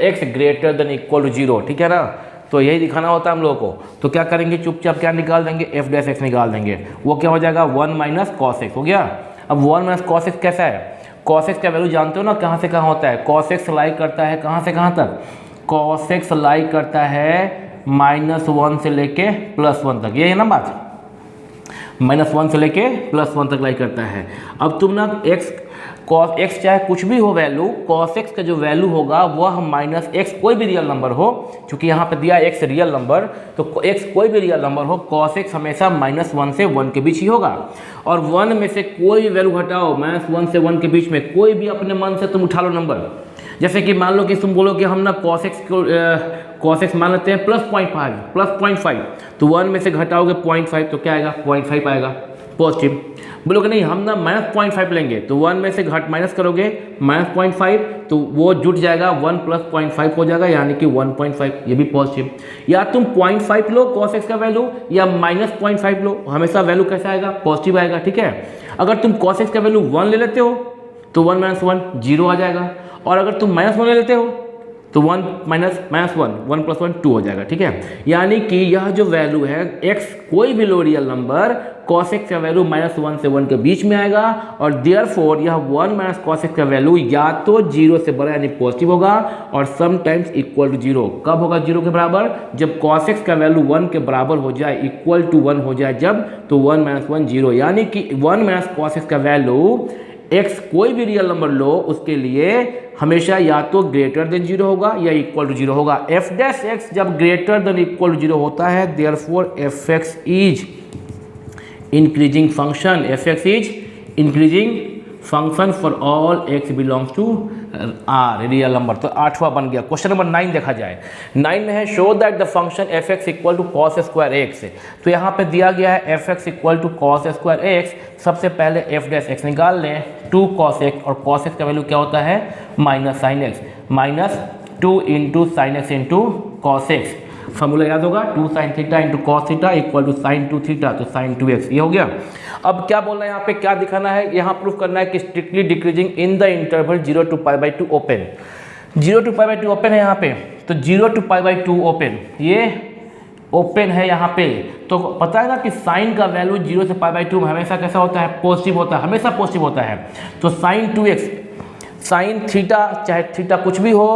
x greater than equal to zero, ठीक है ना। तो यही दिखाना होता है हम लोगों को। तो क्या करेंगे? चुपचाप क्या निकाल देंगे? एफ डैश एक्स निकाल देंगे। वो क्या हो जाएगा? 1 माइनस कॉस एक्स हो गया। अब 1 माइनस कॉस एक्स कैसा है? कॉस एक्स का वैल्यू जानते हो ना कहाँ से कहाँ होता है? कॉस एक्स लाइक करता है कहाँ से कहाँ तक? कॉस एक्स लाइक करता है -1 से लेके +1 तक, ये है ना बात। -1 से लेके +1 तक लाइक करता है। अब तुम ना एक्स कॉस एक्स चाहे कुछ भी हो वैल्यू, कॉस एक्स का जो वैल्यू होगा वह -x कोई भी रियल नंबर हो, क्योंकि यहाँ पे दिया x रियल नंबर, तो x कोई भी रियल नंबर हो, कॉस एक्स हमेशा -1 से 1 के बीच ही होगा। और 1 में से कोई भी वैल्यू घटाओ, -1 से 1 के बीच में कोई भी अपने मन से तुम उठा लो नंबर। जैसे कि मान लो कि तुम बोलो कि हम ना कॉस एक्स मान लेते हैं +0.5, तो 1 में से घटाओगे 0.5 तो क्या आएगा? 0.5 आएगा पॉजिटिव। बोलोगे नहीं हम ना -0.5 लेंगे, तो 1 में से माइनस करोगे -0.5 तो वो जुट जाएगा 1 + 0.5 हो जाएगा, यानी कि 1.5, ये भी पॉजिटिव। या तुम 0.5 लो कॉस एक्स का वैल्यू, या -0.5 लो, हमेशा वैल्यू कैसा आएगा? पॉजिटिव आएगा, ठीक है। अगर तुम कॉस एक्स का वैल्यू 1 ले लेते हो तो 1 - 1 0 आ जाएगा, और अगर तुम -1 ले लेते हो तो 1 - 1 1 + 1 2 हो जाएगा, ठीक है। यानी कि यह जो वैल्यू है x कोई भी लो रियल नंबर, cos x का वैल्यू -1 से 1 के बीच में आएगा, और देयरफॉर यह 1 - cos x का वैल्यू या तो 0 से बड़ा यानी पॉजिटिव होगा, और समटाइम्स इक्वल टू 0। कब होगा 0 के बराबर? जब cos x का वैल्यू 1 के बराबर हो जाए, इक्वल टू 1 हो जाए जब, तो 1 - 1 0, यानी कि 1 - cos x का वैल्यू x कोई भी रियल नंबर लो उसके लिए हमेशा या तो ग्रेटर देन 0 होगा या इक्वल टू 0 होगा। एफ डैश एक्स जब ग्रेटर देन इक्वल टू 0 होता है, therefore f x is increasing function. F x is increasing function for all x belongs to R real number. तो 8वां बन गया। क्वेश्चन नंबर 9 देखा जाए। 9 में है show that the function f x equal to cos square x. तो यहाँ पे दिया गया है f x equal to cos square x. सबसे पहले एफ डैश एक्स निकाल लें, 2 cos x, और cos x का वैल्यू क्या होता है? -sin x, -2 × sin x × cos x। Formula याद होगा, 2 sin theta × cos theta equal to sin 2 theta, तो sin 2x, ये हो गया। अब क्या बोलना है यहाँ पे, क्या दिखाना है? यहाँ प्रूफ करना है कि strictly decreasing in the interval 0 to π/2 open. 0 to π/2 open है यहाँ पे, तो 0 to π/2 ओपन, ये ओपन है यहाँ पे। तो पता है ना कि साइन का वैल्यू 0 से π/2 में हमेशा कैसा होता है? पॉजिटिव होता है, हमेशा पॉजिटिव होता है। तो sin 2x, साइन थीटा, चाहे थीटा कुछ भी हो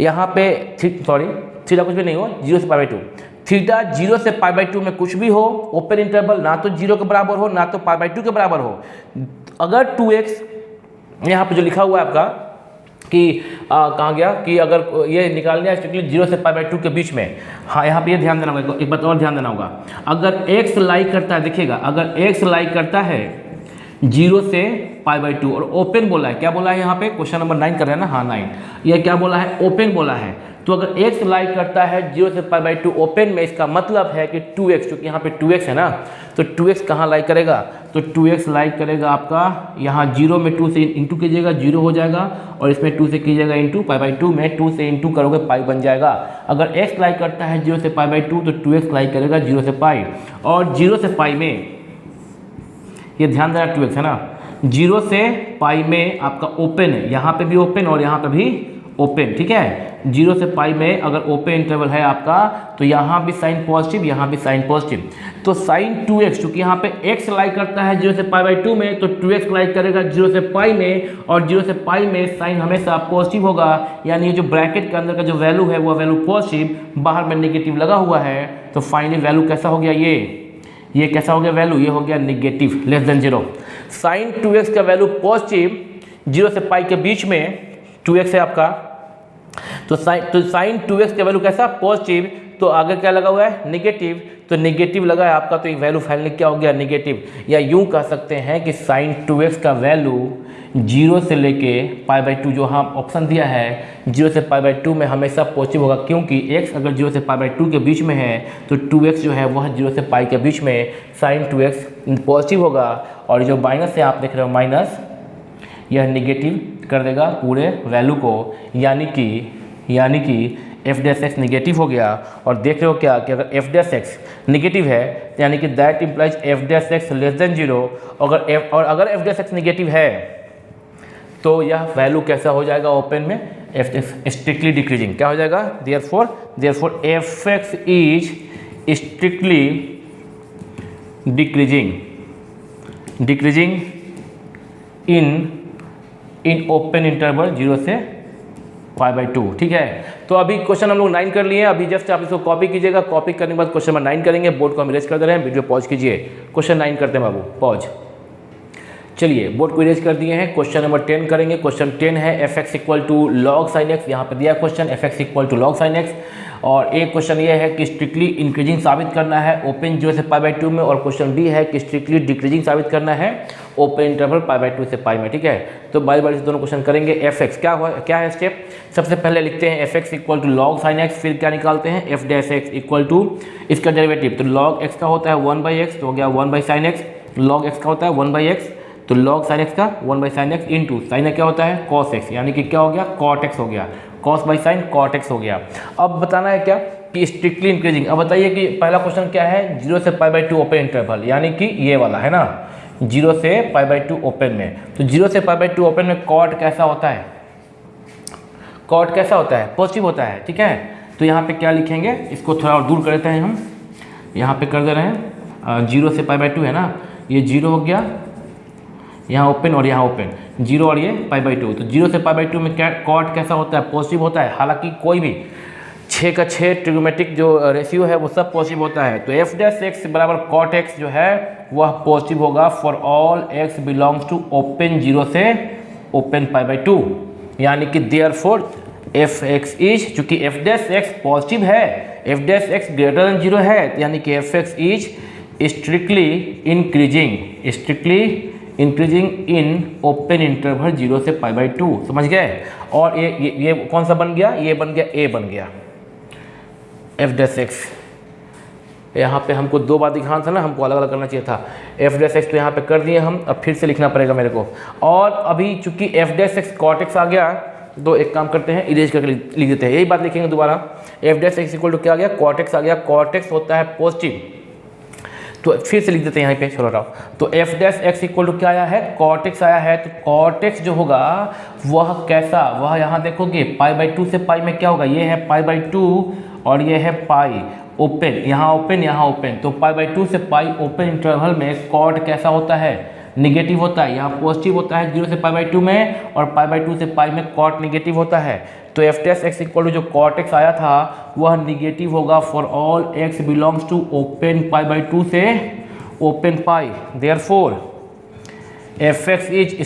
यहाँ पे, थीटा कुछ भी नहीं हो, 0 से π/2, थीटा 0 से π/2 में कुछ भी हो, ओपन इंटरवल, ना तो 0 के बराबर हो ना तो π/2 के बराबर हो। अगर 2x यहाँ पे जो लिखा हुआ है आपका कि कहाँ गया कि अगर ये निकालना है स्ट्रिक्टली 0 से π/2 के बीच में, हाँ यहाँ पे ये ध्यान देना होगा, एक बात और ध्यान देना होगा। अगर x लाइक करता है, देखिएगा, अगर x लाइक करता है 0 से π/2 और ओपन बोला है, क्या बोला है यहाँ पे? क्वेश्चन नंबर 9 कर रहे हैं ना, हाँ 9, ये क्या बोला है? ओपन बोला है। तो अगर x लाइक करता है 0 से π/2 ओपन में, इसका मतलब है कि 2x, क्योंकि यहाँ पे 2x है ना, तो 2x कहाँ लाइक करेगा? तो 2x लाइक करेगा आपका यहाँ 0 में 2 से इंटू कीजिएगा 0 हो जाएगा, और इसमें 2 से कीजिएगा इंटू, π/2 में 2 से इंटू करोगे पाई बन जाएगा। अगर x लाइक करता है 0 से π/2 तो 2x लाइक करेगा 0 से पाई, और 0 से पाई में ये ध्यान देना 2x है ना, 0 से पाई में आपका ओपन है, यहाँ पे भी ओपन और यहाँ पे भी ओपन, ठीक है। 0 से पाई में अगर ओपन इंटरवल है आपका, तो यहाँ भी साइन पॉजिटिव, यहाँ भी साइन पॉजिटिव। तो साइन 2x, चूँकि यहाँ पे x लाइक करता है 0 से π/2 में, तो 2x लाइक करेगा 0 से पाई में, और 0 से पाई में साइन हमेशा पॉजिटिव होगा, यानी ये जो ब्रैकेट के अंदर का जो वैल्यू है वो वैल्यू पॉजिटिव, बाहर में नेगेटिव लगा हुआ है, तो फाइनली वैल्यू कैसा हो गया? ये कैसा हो गया वैल्यू? ये हो गया negative, less than 0। Sign 2x का वैल्यू पॉजिटिव 0 से पाई के बीच में 2x है आपका, तो साइन 2x का वैल्यू कैसा? पॉजिटिव, तो तो आगे क्या लगा हुआ है नेगेटिव, तो नेगेटिव लगा है आपका, तो ये वैल्यू फाइनली क्या हो गया नेगेटिव। या यूँ कह सकते हैं कि sin 2x का वैल्यू 0 से लेके π/2 जो हम ऑप्शन दिया है 0 से π/2 में हमेशा पॉजिटिव होगा, क्योंकि x अगर 0 से π/2 के बीच में है तो 2x जो है वह 0 से π के बीच में sin 2x पॉजिटिव होगा, और जो माइनस है आप देख रहे हो माइनस, यह निगेटिव कर देगा पूरे वैल्यू को, यानी कि f डैश एक्स निगेटिव हो गया। और देख रहे हो क्या कि अगर f डैश एक्स निगेटिव है यानी कि that implies f dash x less then 0, अगर f डैश एक्स निगेटिव है तो यह वैल्यू कैसा हो जाएगा ओपन में f स्ट्रिक्टली डिक्रीजिंग, क्या हो जाएगा therefore f x is strictly decreasing in open interval 0 से π/2। ठीक है, तो अभी क्वेश्चन हम लोग 9 कर लिए हैं, अभी जस्ट आप इसको कॉपी कीजिएगा, कॉपी करने के बाद क्वेश्चन नंबर 9 करेंगे। बोर्ड को हम इरेज कर दे रहे हैं, वीडियो पॉज कीजिए, क्वेश्चन 9 करते हैं बाबू, पॉज। चलिए बोर्ड को इरेज कर दिए हैं, क्वेश्चन नंबर 10 करेंगे। क्वेश्चन 10 है f(x = log sin x), यहाँ पे दिया question f(x = log sin x), और एक क्वेश्चन ये है कि स्ट्रिक्टली इंक्रीजिंग साबित करना है ओपन 0 से π/2 में, और क्वेश्चन बी है कि स्ट्रिक्टली डिक्रीजिंग साबित करना है ओपन इंटरवल π/2 से π में। ठीक है, तो बारी बारी से दोनों क्वेश्चन करेंगे। f(x) क्या है स्टेप, सबसे पहले लिखते हैं f(x = log sin x), फिर क्या निकालते हैं f डैश x = इसका डेरिवेटिव, तो log x का होता है 1/x, तो हो गया 1/sin x, log x का होता है 1/x, तो log sin x का 1/sin x इंटू साइन क्या होता है cos x, यानी कि क्या हो गया cot x हो गया, cos/sin cot x हो गया। अब बताना है क्या कि स्ट्रिक्टली इंक्रीजिंग। अब बताइए कि पहला क्वेश्चन क्या है 0 से π/2 ओपन इंटरवल, यानी कि ये वाला है ना 0 से π/2 ओपन में, तो 0 से π/2 ओपन में cot कैसा होता है, cot कैसा होता है पॉजिटिव होता है। ठीक है, तो यहाँ पे क्या लिखेंगे, इसको थोड़ा और दूर कर देते हैं हम, यहाँ पे कर दे रहे हैं 0 से π/2 है ना, ये 0 हो गया, यहाँ ओपन और यहाँ ओपन 0 और ये π/2, तो 0 से π/2 में क्या कॉट कैसा होता है पॉजिटिव होता है। हालांकि कोई भी 6 का 6 ट्रिग्नोमेट्रिक जो रेशियो है वो सब पॉजिटिव होता है, तो f डैश एक्स बराबर कॉट एक्स जो है वह पॉजिटिव होगा for all x belongs to open 0 से ओपन π/2, यानी कि देयरफॉर f(x) इज, चूँकि f डैश एक्स पॉजिटिव है, f dash x greater than 0 है, यानी कि f(x) is strictly increasing in open interval 0 से π/2, समझ गए। और ये कौन सा बन गया, ये बन गया a बन गया f डैश एक्स। यहाँ पे हमको 2 बार दिखाना था ना, हमको अलग अलग करना चाहिए था। f डैश एक्स तो यहाँ पे कर दिए हम, अब फिर से लिखना पड़ेगा मेरे को। और अभी चूंकि f dash x cot x आ गया, तो एक काम करते हैं इरेज करके लिख देते हैं, यही बात लिखेंगे दोबारा। f dash x equal to क्या आ गया कॉट एक्स आ गया, कॉट एक्स होता है पॉजिटिव, तो फिर से लिख देते हैं यहाँ पे, छोड़ रहा हूँ। तो f dash x equal to क्या आया है कॉट एक्स आया है, तो कॉट एक्स जो होगा वह कैसा, वह यहाँ देखोगे π/2 से π में क्या होगा, ये है π/2 और ये है पाई ओपन, यहाँ ओपन, तो π/2 से π ओपन इंटरवल में कॉट कैसा होता है निगेटिव होता है, यहाँ पॉजिटिव होता है 0 से π/2 में, और π/2 से π में कॉट निगेटिव होता है। तो f dash x equal to जो कॉट एक्स आया था वह निगेटिव होगा for all x belongs to open π/2 से open pi, therefore f(x) is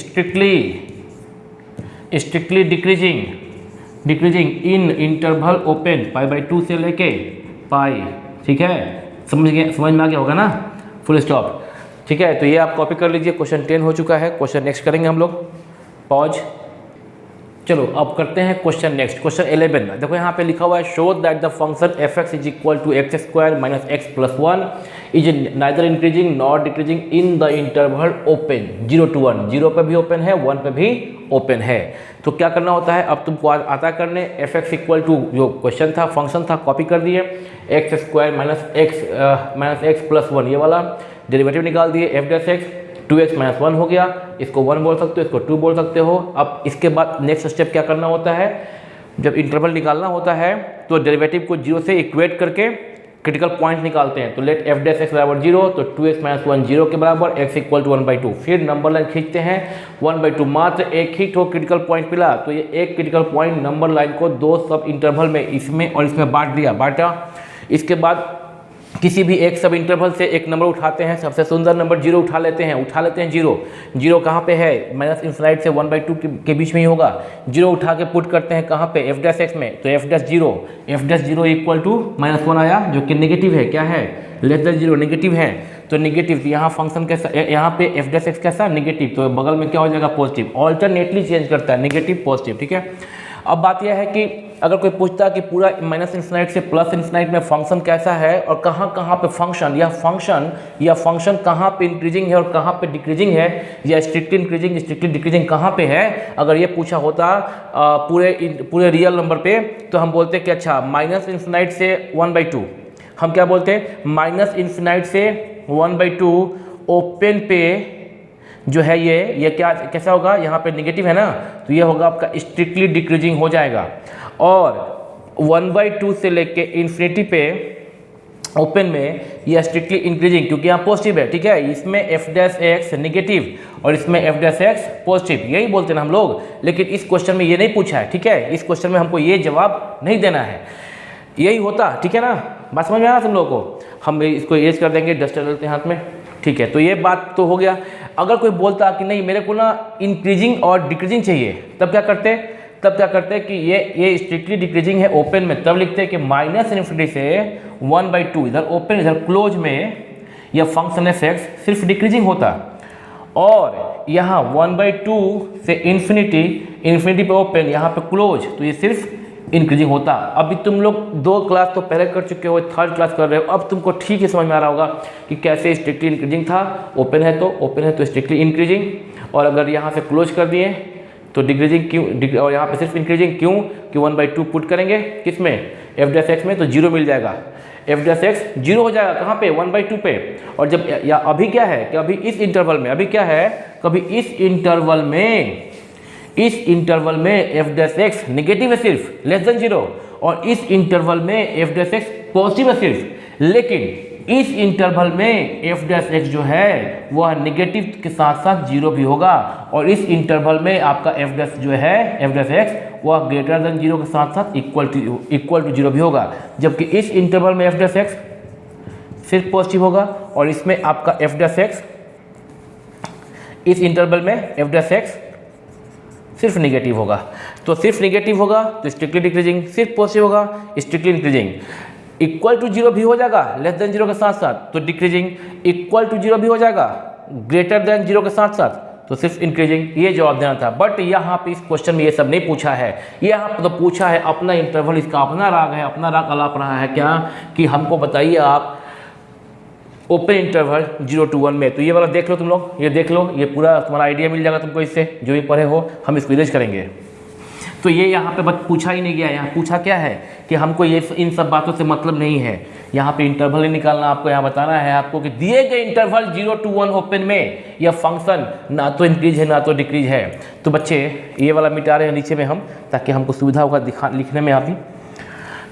strictly decreasing in interval open π/2 से लेके पाई। ठीक है, समझ में आ गया होगा ना, फुल स्टॉप। ठीक है, तो ये आप कॉपी कर लीजिए, क्वेश्चन 10 हो चुका है। क्वेश्चन नेक्स्ट करेंगे हम लोग, पॉज। चलो अब करते हैं क्वेश्चन नेक्स्ट, क्वेश्चन 11। देखो यहाँ पे लिखा हुआ है show that the function f(x) is equal to x² - x + 1 is neither increasing not decreasing in the interval open 0 to 1, 0 पे भी ओपन है 1 पे भी ओपन है। तो क्या करना होता है, अब तुमको आता करने f(x) इक्वल टू जो क्वेश्चन था फंक्शन था कॉपी कर दिए, x² - x + 1 ये वाला डेरिवेटिव निकाल दिए, f डैश एक्स 2x - 1 हो गया, इसको 1 बोल सकते हो, इसको 2 बोल सकते हो। अब इसके बाद नेक्स्ट स्टेप क्या करना होता है, जब इंटरवल निकालना होता है तो डेरिवेटिव को 0 से इक्वेट करके क्रिटिकल पॉइंट निकालते हैं। तो लेट f डैश एक्स बराबर 0, तो 2x - 1 0 के बराबर, x इक्वल टू 1/2। फिर नंबर लाइन खींचते हैं 1/2, मात्र एक ही ठो क्रिटिकल पॉइंट मिला, तो ये एक क्रिटिकल पॉइंट नंबर लाइन को 2 सब इंटरवल में इसमें और इसमें बांटा। इसके बाद किसी भी एक सब इंटरवल से एक नंबर उठाते हैं, सबसे सुंदर नंबर 0 उठा लेते हैं जीरो। जीरो कहाँ पे है? माइनस इनफिनाइट से 1/2 के बीच में ही होगा। जीरो उठा के पुट करते हैं कहाँ पे? एफ डैश एक्स में, तो f dash zero equal to -1 आया, जो कि नेगेटिव है। क्या है? लेस देन जीरो, नेगेटिव है। तो नेगेटिव, यहाँ फंक्शन कैसा, यहाँ पे एफ डैश एक्स कैसा? नेगेटिव, तो बगल में क्या हो जाएगा? पॉजिटिव। ऑल्टरनेटली चेंज करता है, नेगेटिव पॉजिटिव, ठीक है। अब बात यह है कि अगर कोई पूछता है कि पूरा माइनस इन्फिनाइट से प्लस इन्फिनाइट में फंक्शन कैसा है और कहाँ कहाँ पे फंक्शन या फंक्शन कहाँ पे इंक्रीजिंग है और कहाँ पे डिक्रीजिंग है, या स्ट्रिक्टली इंक्रीजिंग स्ट्रिक्टली डिक्रीजिंग कहाँ पे है, अगर ये पूछा होता पूरे रियल नंबर पे, तो हम बोलते कि अच्छा माइनस इन्फिनाइट से 1/2, हम क्या बोलते हैं? माइनस इन्फिनाइट से 1/2 ओपन पे जो है ये क्या कैसा होगा? यहाँ पे नेगेटिव है ना, तो ये होगा आपका स्ट्रिक्टली डिक्रीजिंग हो जाएगा। और 1/2 से लेके इन्फिनिटी पे ओपन में ये स्ट्रिक्टली इंक्रीजिंग, क्योंकि यहाँ पॉजिटिव है, ठीक है। इसमें एफ डैश एक्स नेगेटिव और इसमें एफ डैश एक्स पॉजिटिव, यही बोलते हैं ना हम लोग। लेकिन इस क्वेश्चन में ये नहीं पूछा है, ठीक है। इस क्वेश्चन में हमको ये जवाब नहीं देना है, यही होता, ठीक है ना। बात समझ में आ रहा तुम लोगों को? हम इसको इरेज कर देंगे, डस्टर लेते हैं हाथ में, ठीक है। तो ये बात तो हो गया। अगर कोई बोलता कि नहीं मेरे को ना इंक्रीजिंग और डिक्रीजिंग चाहिए, तब क्या करते कि ये स्ट्रिक्टली डिक्रीजिंग है ओपन में, तब लिखते हैं कि माइनस इन्फिनिटी से 1/2, इधर ओपन इधर क्लोज में यह फंक्शन एफ एक्स सिर्फ डिक्रीजिंग होता, और यहाँ 1/2 से इन्फिनिटी पे ओपन, यहाँ पे क्लोज, तो ये सिर्फ इंक्रीजिंग होता। अभी तुम लोग 2 क्लास तो पहले कर चुके हो, 3rd क्लास कर रहे हो, अब तुमको ठीक है समझ में आ रहा होगा कि कैसे स्ट्रिक्टली इंक्रीजिंग था। ओपन है तो स्ट्रिक्टली इंक्रीजिंग, और अगर यहाँ से क्लोज कर दिए तो डिक्रीजिंग क्यों, और यहाँ पे सिर्फ इंक्रीजिंग क्यों कि 1/2 पुट करेंगे किस में? एफ डैश एक्स में, तो 0 मिल जाएगा। एफ डैश एक्स 0 हो जाएगा कहाँ पे? 1/2 पे। और जब या अभी क्या है कि अभी इस इंटरवल में, अभी क्या है कभी इस इंटरवल में एफ डैश एक्स नेगेटिव है सिर्फ, लेस देन 0, और इस इंटरवल में एफ डैश एक्स पॉजिटिव है सिर्फ। लेकिन इस इंटरवल में एफ डैश एक्स जो है वह नेगेटिव के साथ साथ 0 भी होगा, और इस इंटरवल में आपका एफ डैश जो है एफ डैश एक्स वह ग्रेटर देन 0 के साथ साथ इक्वल टू 0 भी होगा। जबकि इस इंटरवल में एफ डैश एक्स सिर्फ पॉजिटिव होगा, और इसमें आपका एफ डैश एक्स, इस इंटरवल में एफ डैश एक्स सिर्फ नेगेटिव होगा। तो सिर्फ नेगेटिव होगा तो स्ट्रिक्टली डिक्रीजिंग, सिर्फ पॉजिटिव होगा स्ट्रिक्टली इंक्रीजिंग। इक्वल टू 0 भी हो जाएगा लेस देन 0 के साथ साथ, तो डिक्रीजिंग। इक्वल टू 0 भी हो जाएगा ग्रेटर देन 0 के साथ साथ, तो सिर्फ इंक्रीजिंग। ये जवाब देना था, बट यहाँ पे इस क्वेश्चन में ये सब नहीं पूछा है। यहाँ पे तो पूछा है अपना इंटरवल, इसका अपना राग है, अपना राग अलाप रहा है क्या कि हमको बताइए आप ओपन इंटरवल 0 to 1 में। तो ये वाला देख लो तुम लोग, ये देख लो, ये पूरा तुम्हारा आइडिया मिल जाएगा तुमको इससे, जो भी पढ़े हो। हम इसको इरेज करेंगे। तो ये यहाँ पे बस पूछा ही नहीं गया। यहाँ पूछा क्या है कि हमको ये इन सब बातों से मतलब नहीं है। यहाँ पे इंटरवल ही निकालना आपको, यहाँ बताना है आपको कि दिए गए इंटरवल 0 to 1 ओपन में यह फंक्शन ना तो इंक्रीज है ना तो डिक्रीज है। तो बच्चे ये वाला मिटा रहे हैं नीचे में हम, ताकि हमको सुविधा होगा लिखने में। आप ही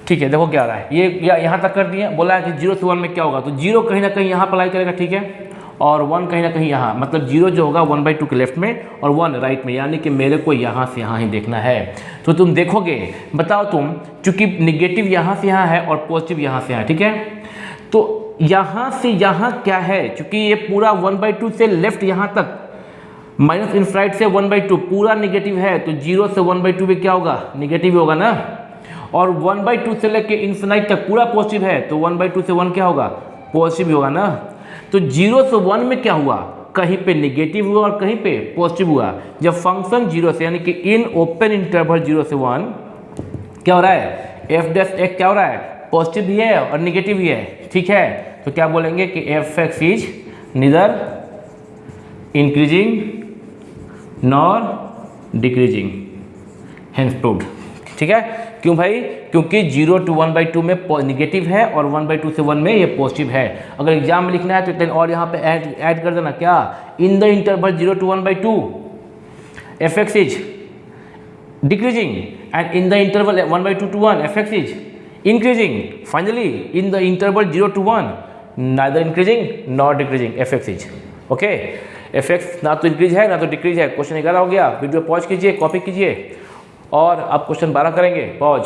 ठीक है, देखो क्या आ रहा है। ये यहाँ तक कर दिए, बोला है कि 0 to 1 में क्या होगा, तो 0 कहीं ना कहीं यहाँ अप्लाई करेगा, ठीक है, और 1 कहीं ना कहीं यहाँ, मतलब 0 जो होगा 1/2 के लेफ्ट में और 1 राइट में, यानी कि मेरे को यहाँ से यहाँ ही देखना है। तो तुम देखोगे, बताओ तुम, चूंकि निगेटिव यहाँ से यहाँ है और पॉजिटिव यहाँ से यहाँ, ठीक है, तो यहाँ से यहाँ क्या है, चूंकि ये पूरा 1/2 से लेफ्ट यहाँ तक माइनस इनफिनिट से 1/2 पूरा निगेटिव है, तो 0 से 1/2 में क्या होगा, निगेटिव होगा ना। और 1/2 से लेके इन्फिनिट तक पूरा पॉजिटिव है, तो 1/2 से 1 क्या होगा, पॉजिटिव होगा ना। तो 0 से 1 में क्या हुआ, कहीं पे नेगेटिव हुआ और कहीं पे पॉजिटिव हुआ। जब फंक्शन 0 से, यानी कि इन ओपन इंटरवल 0 से 1 क्या हो रहा है, एफ डैश एक्स क्या हो रहा है, पॉजिटिव भी है और नेगेटिव भी है, ठीक है। तो क्या बोलेंगे कि F x is neither increasing nor decreasing, hence proved, ठीक है। क्यों भाई, क्योंकि 0 to 1/2 में निगेटिव है और 1/2 से 1 में ये पॉजिटिव है। अगर एग्जाम में लिखना है तो टेन और यहाँ पे ऐड कर देना, क्या, इन the interval 0 to 1/2 F x is decreasing and in the interval 1/2 to 1 F x is increasing. Finally in the interval 0 to 1 neither increasing nor decreasing, F x is okay. F x ना तो increase है ना तो decrease है। Question 11 हो गया, video pause कीजिए, copy कीजिए और अब क्वेश्चन 12 करेंगे। पॉज।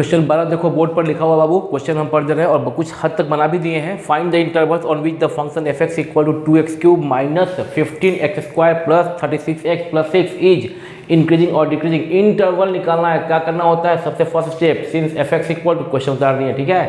क्वेश्चन 12 देखो बोर्ड पर लिखा हुआ बाबू, क्वेश्चन हम पढ़ रहे हैं और कुछ हद तक बना भी दिए हैं। Find the intervals on which the function f x equal to 2x cube minus 15x² plus 36x plus 6 is increasing और डिक्रीजिंग। इंटरवल निकालना है, क्या करना होता है, सबसे first step since f x equal to question उतारनी है, ठीक है।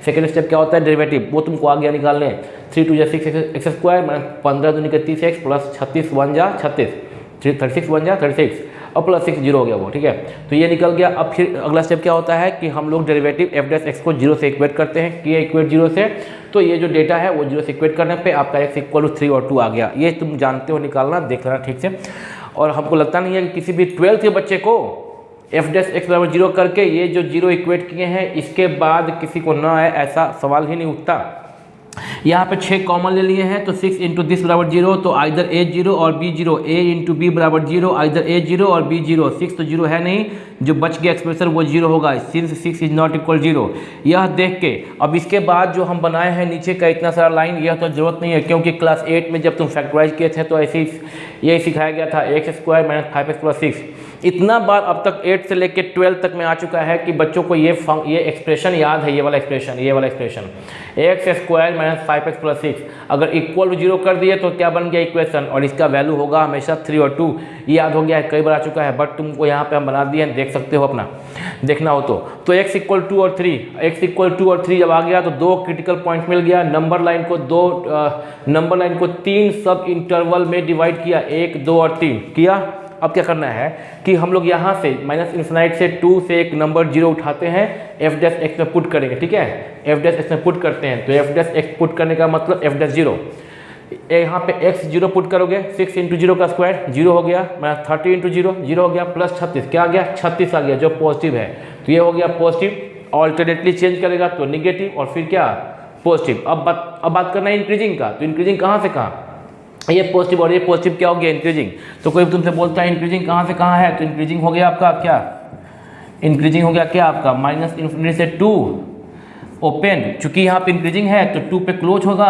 सेकंड स्टेप क्या होता है, डेरिवेटिव, वो तुमको आ गया निकालने। 3 2 6x² माइनस 15 दूनी 30x प्लस 36 1 जा 36, 36 1 जा 36 और प्लस 6 जीरो हो गया वो, ठीक है। तो ये निकल गया। अब फिर अगला स्टेप क्या होता है कि हम लोग डेरिवेटिव एफ डैश एक्स को 0 से इक्वेट करते हैं, कि इक्वेट 0 से, तो ये जो डेटा है वो 0 से इक्वेट करने पे आपका x इक्वल टू 3 और 2 आ गया। ये तुम जानते हो निकालना, देख लेना ठीक से। और हमको लगता नहीं है कि किसी भी 12th के बच्चे को एफ डैश एक्स बराबर 0 करके ये जो 0 इक्वेट किए हैं इसके बाद किसी को ना आए, ऐसा सवाल ही नहीं उठता। यहाँ पे 6 कॉमन ले लिए हैं, तो 6 इंटू दिस बराबर 0, तो आइदर a 0 और b 0, a इंटू बी बराबर 0, आइदर a 0 और b 0। 6 तो 0 है नहीं, जो बच गया एक्सप्रेशन वो 0 होगा, सिंस 6 इज नॉट इक्वल 0। यह देख के अब इसके बाद जो हम बनाए हैं नीचे का इतना सारा लाइन, यह तो जरूरत नहीं है, क्योंकि क्लास 8 में जब तुम फैक्टराइज किए थे तो ऐसे ही यही सिखाया गया था, x² माइनस 5x प्लस 6। इतना बार अब तक 8 से लेकर 12 तक में आ चुका है कि बच्चों को ये एक्सप्रेशन याद है, ये वाला expression x² minus 5x plus 6 अगर इक्वल टू 0 कर दिए तो क्या बन गया इक्वेशन, और इसका वैल्यू होगा हमेशा 3 और 2। ये याद हो गया है, कई बार आ चुका है, बट तुमको यहाँ पे हम बना दिए हैं, देख सकते हो अपना देखना हो तो x इक्वल 2 और 3, x इक्वल 2 और 3 जब आ गया तो 2 क्रिटिकल पॉइंट मिल गया। नंबर लाइन को 3 सब इंटरवल में डिवाइड किया, 1 2 और 3 किया। अब क्या करना है कि हम लोग यहाँ से माइनस इन्फिनाइट से 2 से एक नंबर 0 उठाते हैं, एफ डैश एक्स में पुट करेंगे, ठीक है। एफ डैश एक्स में पुट करते हैं, तो एफ डैश एक्स पुट करने का मतलब एफ डैश 0, यहाँ पे x 0 पुट करोगे, 6 इंटू 0 का स्क्वायर 0 हो गया, माइनस 30 इंटू 0 0 हो गया, प्लस 36 क्या आ गया 36 आ गया, जो पॉजिटिव है, तो ये हो गया पॉजिटिव। ऑल्टरनेटली चेंज करेगा तो निगेटिव और फिर क्या पॉजिटिव। अब बात करना है इंक्रीजिंग का, तो इंक्रीजिंग कहाँ से कहाँ, ये पॉजिटिव और ये पॉजिटिव क्या हो गया इंक्रीजिंग। तो कोई तुमसे बोलता है इंक्रीजिंग कहाँ से कहाँ है, तो इंक्रीजिंग हो गया आपका क्या, इंक्रीजिंग हो गया क्या आपका माइनस इन्फिनिटी से 2 ओपन, चूंकि यहाँ पे इंक्रीजिंग है तो 2 पे क्लोज होगा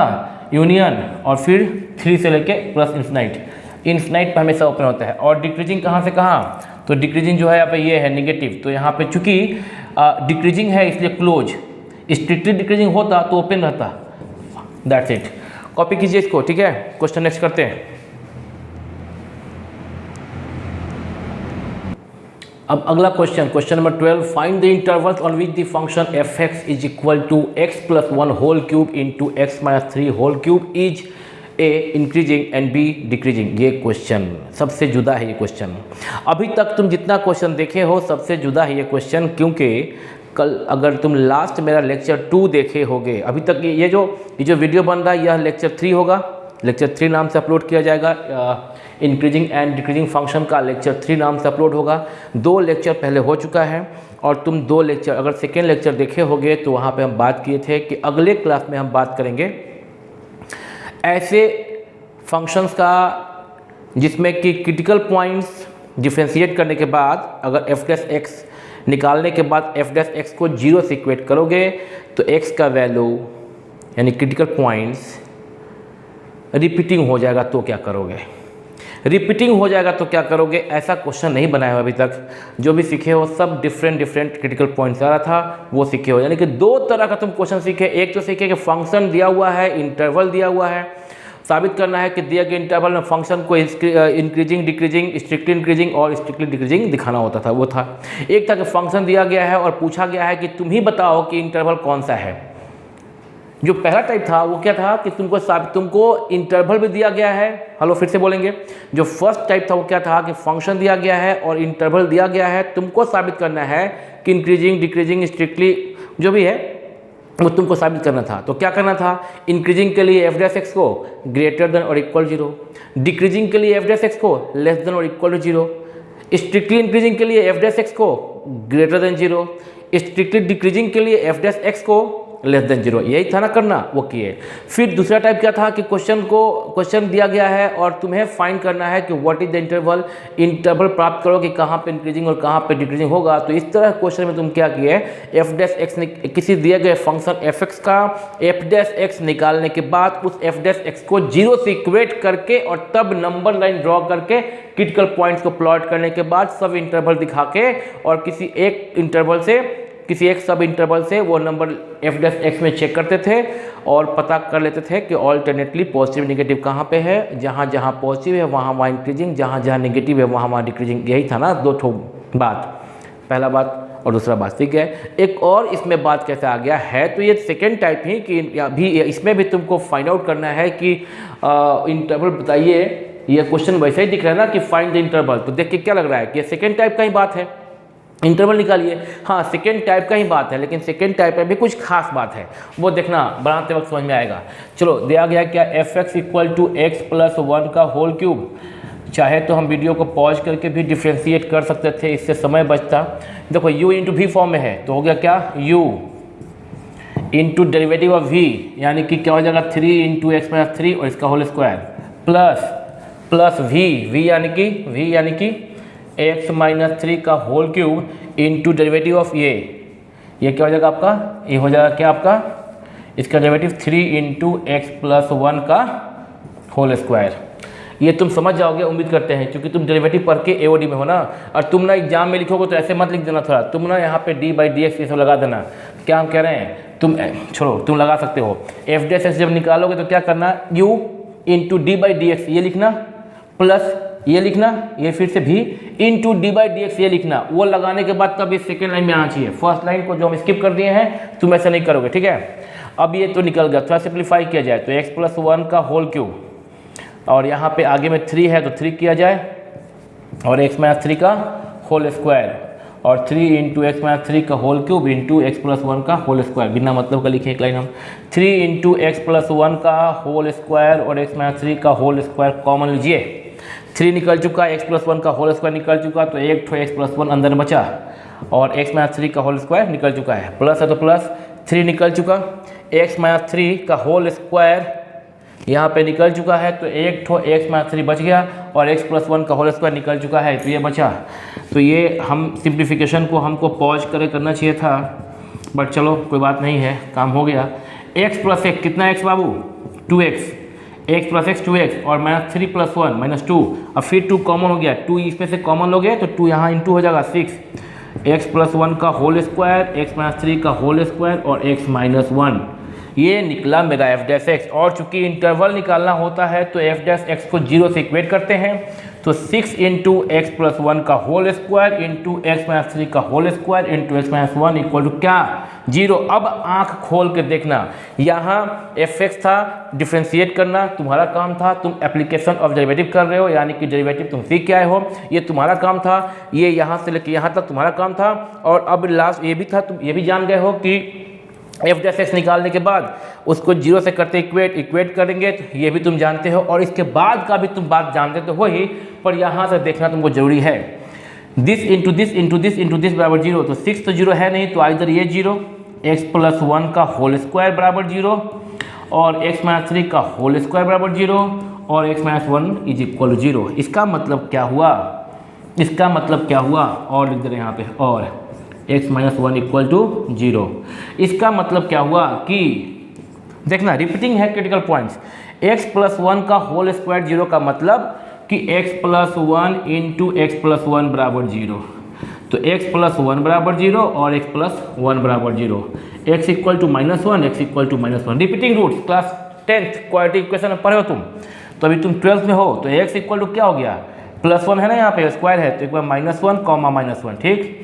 यूनियन, और फिर 3 से लेके प्लस इन्फिनाइट पे हमेशा ओपन होता है। और डिक्रीजिंग कहाँ से कहाँ, तो डिक्रीजिंग जो है यहाँ पे ये है निगेटिव, तो यहाँ पे चूंकि डिक्रीजिंग है इसलिए क्लोज, स्ट्रिक्टली डिक्रीजिंग होता तो ओपन रहता। दैट्स इट, कॉपी कीजिए इसको, ठीक है। क्वेश्चन नेक्स्ट करते हैं। अब अगला question number 12, find the intervals on which the function f x is equal to x plus 1 whole cube into x minus 3 whole cube is a increasing and b decreasing. ये question सबसे जुदा है, ये question अभी तक तुम जितना question देखे हो सबसे जुदा है ये क्वेश्चन, क्योंकि कल अगर तुम लास्ट मेरा लेक्चर 2 देखे होगे, अभी तक ये जो वीडियो बन रहा है यह लेक्चर 3 होगा, लेक्चर 3 नाम से अपलोड किया जाएगा। इंक्रीजिंग एंड डिक्रीजिंग फंक्शन का लेक्चर 3 नाम से अपलोड होगा। 2 लेक्चर पहले हो चुका है, और तुम 2 लेक्चर अगर सेकेंड लेक्चर देखे होगे तो वहाँ पे हम बात किए थे कि अगले क्लास में हम बात करेंगे ऐसे फंक्शंस का जिसमें कि क्रिटिकल पॉइंट्स डिफ्रेंशिएट करने के बाद अगर एफ डैश एक्स निकालने के बाद एफ डैश एक्स को 0 से इक्वेट करोगे तो x का वैल्यू यानी क्रिटिकल पॉइंट्स रिपीटिंग हो जाएगा तो क्या करोगे, रिपीटिंग हो जाएगा तो क्या करोगे। ऐसा क्वेश्चन नहीं बनाया हो अभी तक, जो भी सीखे हो सब डिफरेंट क्रिटिकल पॉइंट्स आ रहा था वो सीखे हो। यानी कि 2 तरह का तुम क्वेश्चन सीखे, एक तो सीखे कि फंक्शन दिया हुआ है, इंटरवल दिया हुआ है, साबित करना है कि दिए गए इंटरवल में फंक्शन को इंक्रीजिंग डिक्रीजिंग स्ट्रिक्टली इंक्रीजिंग और स्ट्रिक्टली डिक्रीजिंग दिखाना होता था, वो था। एक था कि फंक्शन दिया गया है और पूछा गया है कि तुम ही बताओ कि इंटरवल कौन सा है। जो पहला टाइप था वो क्या था कि तुमको इंटरवल भी दिया गया है, हेलो फिर से बोलेंगे, जो फर्स्ट टाइप था वो क्या था कि फंक्शन दिया गया है और इंटरवल दिया गया है, तुमको साबित करना है कि इंक्रीजिंग डिक्रीजिंग स्ट्रिक्टली जो भी है वो तुमको साबित करना था। तो क्या करना था, इंक्रीजिंग के लिए एफ डैश एक्स को ग्रेटर देन और इक्वल 0, डिक्रीजिंग के लिए एफ डैश एक्स को लेस देन और इक्वल टू 0, स्ट्रिक्टली इंक्रीजिंग के लिए एफ डैश एक्स को ग्रेटर देन 0, स्ट्रिक्टली डिक्रीजिंग के लिए एफ डैश एक्स को लेस देन 0, यही था ना करना, वो किए। फिर दूसरा टाइप क्या था कि क्वेश्चन दिया गया है और तुम्हें फाइंड करना है कि व्हाट इज द इंटरवल प्राप्त करो कि कहाँ पे इंक्रीजिंग और कहाँ पे डिक्रीजिंग होगा। तो इस तरह क्वेश्चन में तुम क्या किए, एफ डैश एक्स किसी दिए गए फंक्शन एफ एक्स का एफ डैश एक्स निकालने के बाद उस एफ डैश एक्स को 0 से इक्वेट करके और तब नंबर लाइन ड्रॉ करके क्रिटिकल पॉइंट्स को प्लॉट करने के बाद सब इंटरवल दिखा के और किसी एक इंटरवल से किसी एक सब इंटरवल से वो नंबर एफ डैश एक्स में चेक करते थे और पता कर लेते थे कि ऑल्टरनेटली पॉजिटिव निगेटिव कहाँ पे है, जहाँ जहाँ पॉजिटिव है वहाँ वहाँ इंक्रीजिंग, जहाँ जहाँ निगेटिव है वहाँ वहाँ डिक्रीजिंग। यही था ना दो ठो बात, पहला बात और दूसरा बात, ठीक है। एक और इसमें बात कैसे आ गया है, तो ये सेकेंड टाइप ही कि अभी इसमें भी तुमको फाइंड आउट करना है कि इंटरवल बताइए। ये क्वेश्चन वैसे ही दिख रहा है ना कि फाइंड द इंटरवल, तो देख के क्या लग रहा है कि ये सेकेंड टाइप का ही बात है, इंटरवल निकालिए। हाँ सेकेंड टाइप का ही बात है, लेकिन सेकेंड टाइप में भी कुछ खास बात है, वो देखना बनाते वक्त समझ में आएगा। चलो दिया गया क्या, f x equal to x plus 1 का होल क्यूब। चाहे तो हम वीडियो को पॉज करके भी डिफ्रेंशिएट कर सकते थे, इससे समय बचता। देखो u इंटू वी फॉर्म में है तो हो गया क्या, u into derivative of v, यानी कि क्या हो जाएगा 3 इंटू एक्स माइनस 3 और इसका होल स्क्वायर प्लस v यानी कि एक्स माइनस 3 का whole cube into derivative of ये क्या हो जाएगा आपका, ये हो जाएगा क्या आपका, इसका डेरिवेटिव 3 इंटू एक्स प्लस 1 का होल स्क्वायर। ये तुम समझ जाओगे उम्मीद करते हैं, क्योंकि तुम डेरिवेटिव पढ़ के एओडी में हो ना। और तुम ना एग्जाम में लिखोगे तो ऐसे मत लिख देना, थोड़ा तुम ना यहाँ पे डी बाई डी एक्स ये सब लगा देना। क्या हम कह रहे हैं, तुम छोड़ो, तुम लगा सकते हो एफ डैश एक्स जब निकालोगे तो क्या करना, u into D by D x ये लिखना, प्लस ये लिखना, ये फिर से भी into D by D x ये लिखना। वो लगाने के बाद तब ये सेकेंड लाइन में आना चाहिए। फर्स्ट लाइन को जो हम स्किप कर दिए हैं तुम ऐसा नहीं करोगे, ठीक है। अब ये तो निकल गया, थोड़ा सिंप्लीफाई किया जाए तो एक्स प्लस 1 का होल क्यूब, और यहाँ पे आगे में 3 है तो 3 किया जाए, और एक्स माइनस 3 का होल स्क्वायर, और 3 इंटू एक्स माइनस 3 का whole cube into x plus 1 का होल स्क्वायर। बिना मतलब का लिखे एक लाइन हम, 3 इंटू एक्स प्लस 1 का होल स्क्वायर और एक्स माइनस 3 का होल स्क्वायर कॉमन लीजिए। 3 निकल चुका, एक्स प्लस 1 का होल स्क्वायर निकल चुका, तो एक ठो एक्स प्लस 1 अंदर बचा, और एक्स माइनस 3 का होल स्क्वायर निकल चुका है, प्लस है तो प्लस 3 निकल चुका, एक्स माइनस 3 का होल स्क्वायर यहाँ पे निकल चुका है, तो एक ठो एक्स माइनस 3 बच गया, और एक्स प्लस 1 का होल स्क्वायर निकल चुका है, तो ये बचा। तो ये हम सिंप्लीफिकेशन को हमको पॉज करना चाहिए था, बट चलो कोई बात नहीं है, काम हो गया। एक्स प्लस एक कितना एक्स बाबू, 2x, x plus x 2x, और माइनस 3 प्लस 1 माइनस 2, अब फिर 2 कॉमन हो गया, 2 इसमें से कॉमन लोगे तो 2 यहाँ इंटू हो जाएगा 6, एक्स प्लस 1 का होल स्क्वायर, एक्स माइनस 3 का होल स्क्वायर और एक्स माइनस 1, ये निकला मेरा एफ डैश एक्स। और चूंकि इंटरवल निकालना होता है तो एफ डैश एक्स को 0 से इक्वेट करते हैं, तो 6 इंटू एक्स प्लस 1 का whole square into x minus 3 का whole square into x minus 1 equal to क्या, 0। अब आंख खोल के देखना, यहाँ एफ एक्स था डिफ्रेंशिएट करना तुम्हारा काम था, तुम एप्लीकेशन ऑफ डेरिवेटिव कर रहे हो, यानी कि डेरिवेटिव तुम सीख के आए हो, ये तुम्हारा काम था, ये यहाँ से लेके यहाँ तक तुम्हारा काम था। और अब लास्ट ये भी था, तुम ये भी जान गए हो कि एफ डैश एक्स निकालने के बाद उसको 0 से करते इक्वेट करेंगे, तो ये भी तुम जानते हो, और इसके बाद का भी तुम बात जानते तो हो ही, पर यहाँ से देखना तुमको जरूरी है। This into this into this into this बराबर 0, तो 6 तो 0 है नहीं, तो इधर ये 0, एक्स प्लस 1 का होल स्क्वायर बराबर 0, और एक्स माइनस 3 का होल स्क्वायर बराबर 0, और एक्स माइनस 1 इज इक्वल 0। इसका मतलब क्या हुआ, और लिख दे रहे हैं यहाँ पे, और x माइनस 1 इक्वल टू 0। इसका मतलब क्या हुआ कि देखना, रिपीटिंग है क्रिटिकल पॉइंट्स, x प्लस 1 का होल स्क्वायर 0 का मतलब कि x plus 1 into x plus 1 बराबर 0, तो x प्लस 1 बराबर 0 और x प्लस 1 बराबर 0, x equal to minus 1, x equal to minus 1। Repeating roots class 10th quadratic equation में पढ़े हो तुम, तो अभी तुम 12th में हो, तो x इक्वल टू क्या हो गया, प्लस 1 है ना, यहाँ पे स्क्वायर है, तो एक बार माइनस 1 कॉमा माइनस 1, ठीक।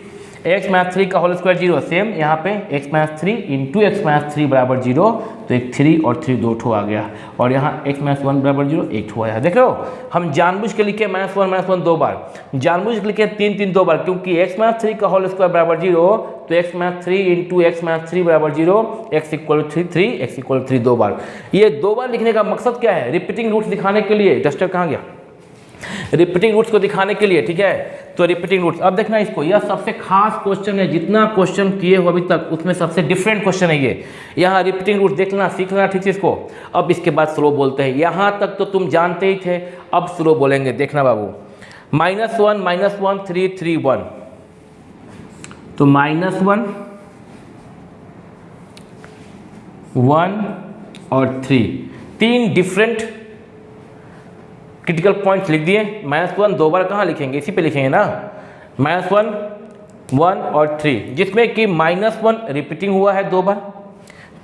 एक्स माइनस 3 का होल स्क्वायर 0, सेम यहाँ पे x minus 3 into x minus 3 बराबर 0, तो एक 3 और 3 दो ठो आ गया, और यहाँ एक्स माइनस 1 बराबर 0 एक ठो आया। देख रहे हो, हम जानबूझ के लिखे माइनस वन दो बार, जानबूझ के लिखे 3 दो बार, क्योंकि एक्स माइनस 3 का होल स्क्वायर बराबर 0, तो x minus 3 into x minus 3 बराबर 0, एक्स इक्वल 3, एक्स इक्वल 3 दो बार। ये दो बार लिखने का मकसद क्या है, रिपीटिंग रूट्स दिखाने के लिए। डस्टर कहाँ गया, रिपीटिंग रूट्स को दिखाने के लिए, ठीक है। तो रिपीटिंग रूट्स, अब देखना इसको, यह सबसे खास क्वेश्चन है, जितना क्वेश्चन किए हो अभी तक उसमें सबसे डिफरेंट क्वेश्चन है ये। यहाँ रिपीटिंग रूट्स देखना, सीखना ठीक से इसको। अब इसके बाद स्लो बोलते हैं, यहाँ तक तो तुम जानते ही थे, अब स्लो बोलेंगे, देखना बाबू। -1 3 3 1, तो -1 1 और 3, 3 डिफरेंट क्रिटिकल पॉइंट्स लिख दिए। -1 दो बार कहाँ लिखेंगे, इसी पे लिखेंगे ना, -1 1 और 3, जिसमें कि -1 रिपीटिंग हुआ है 2 बार,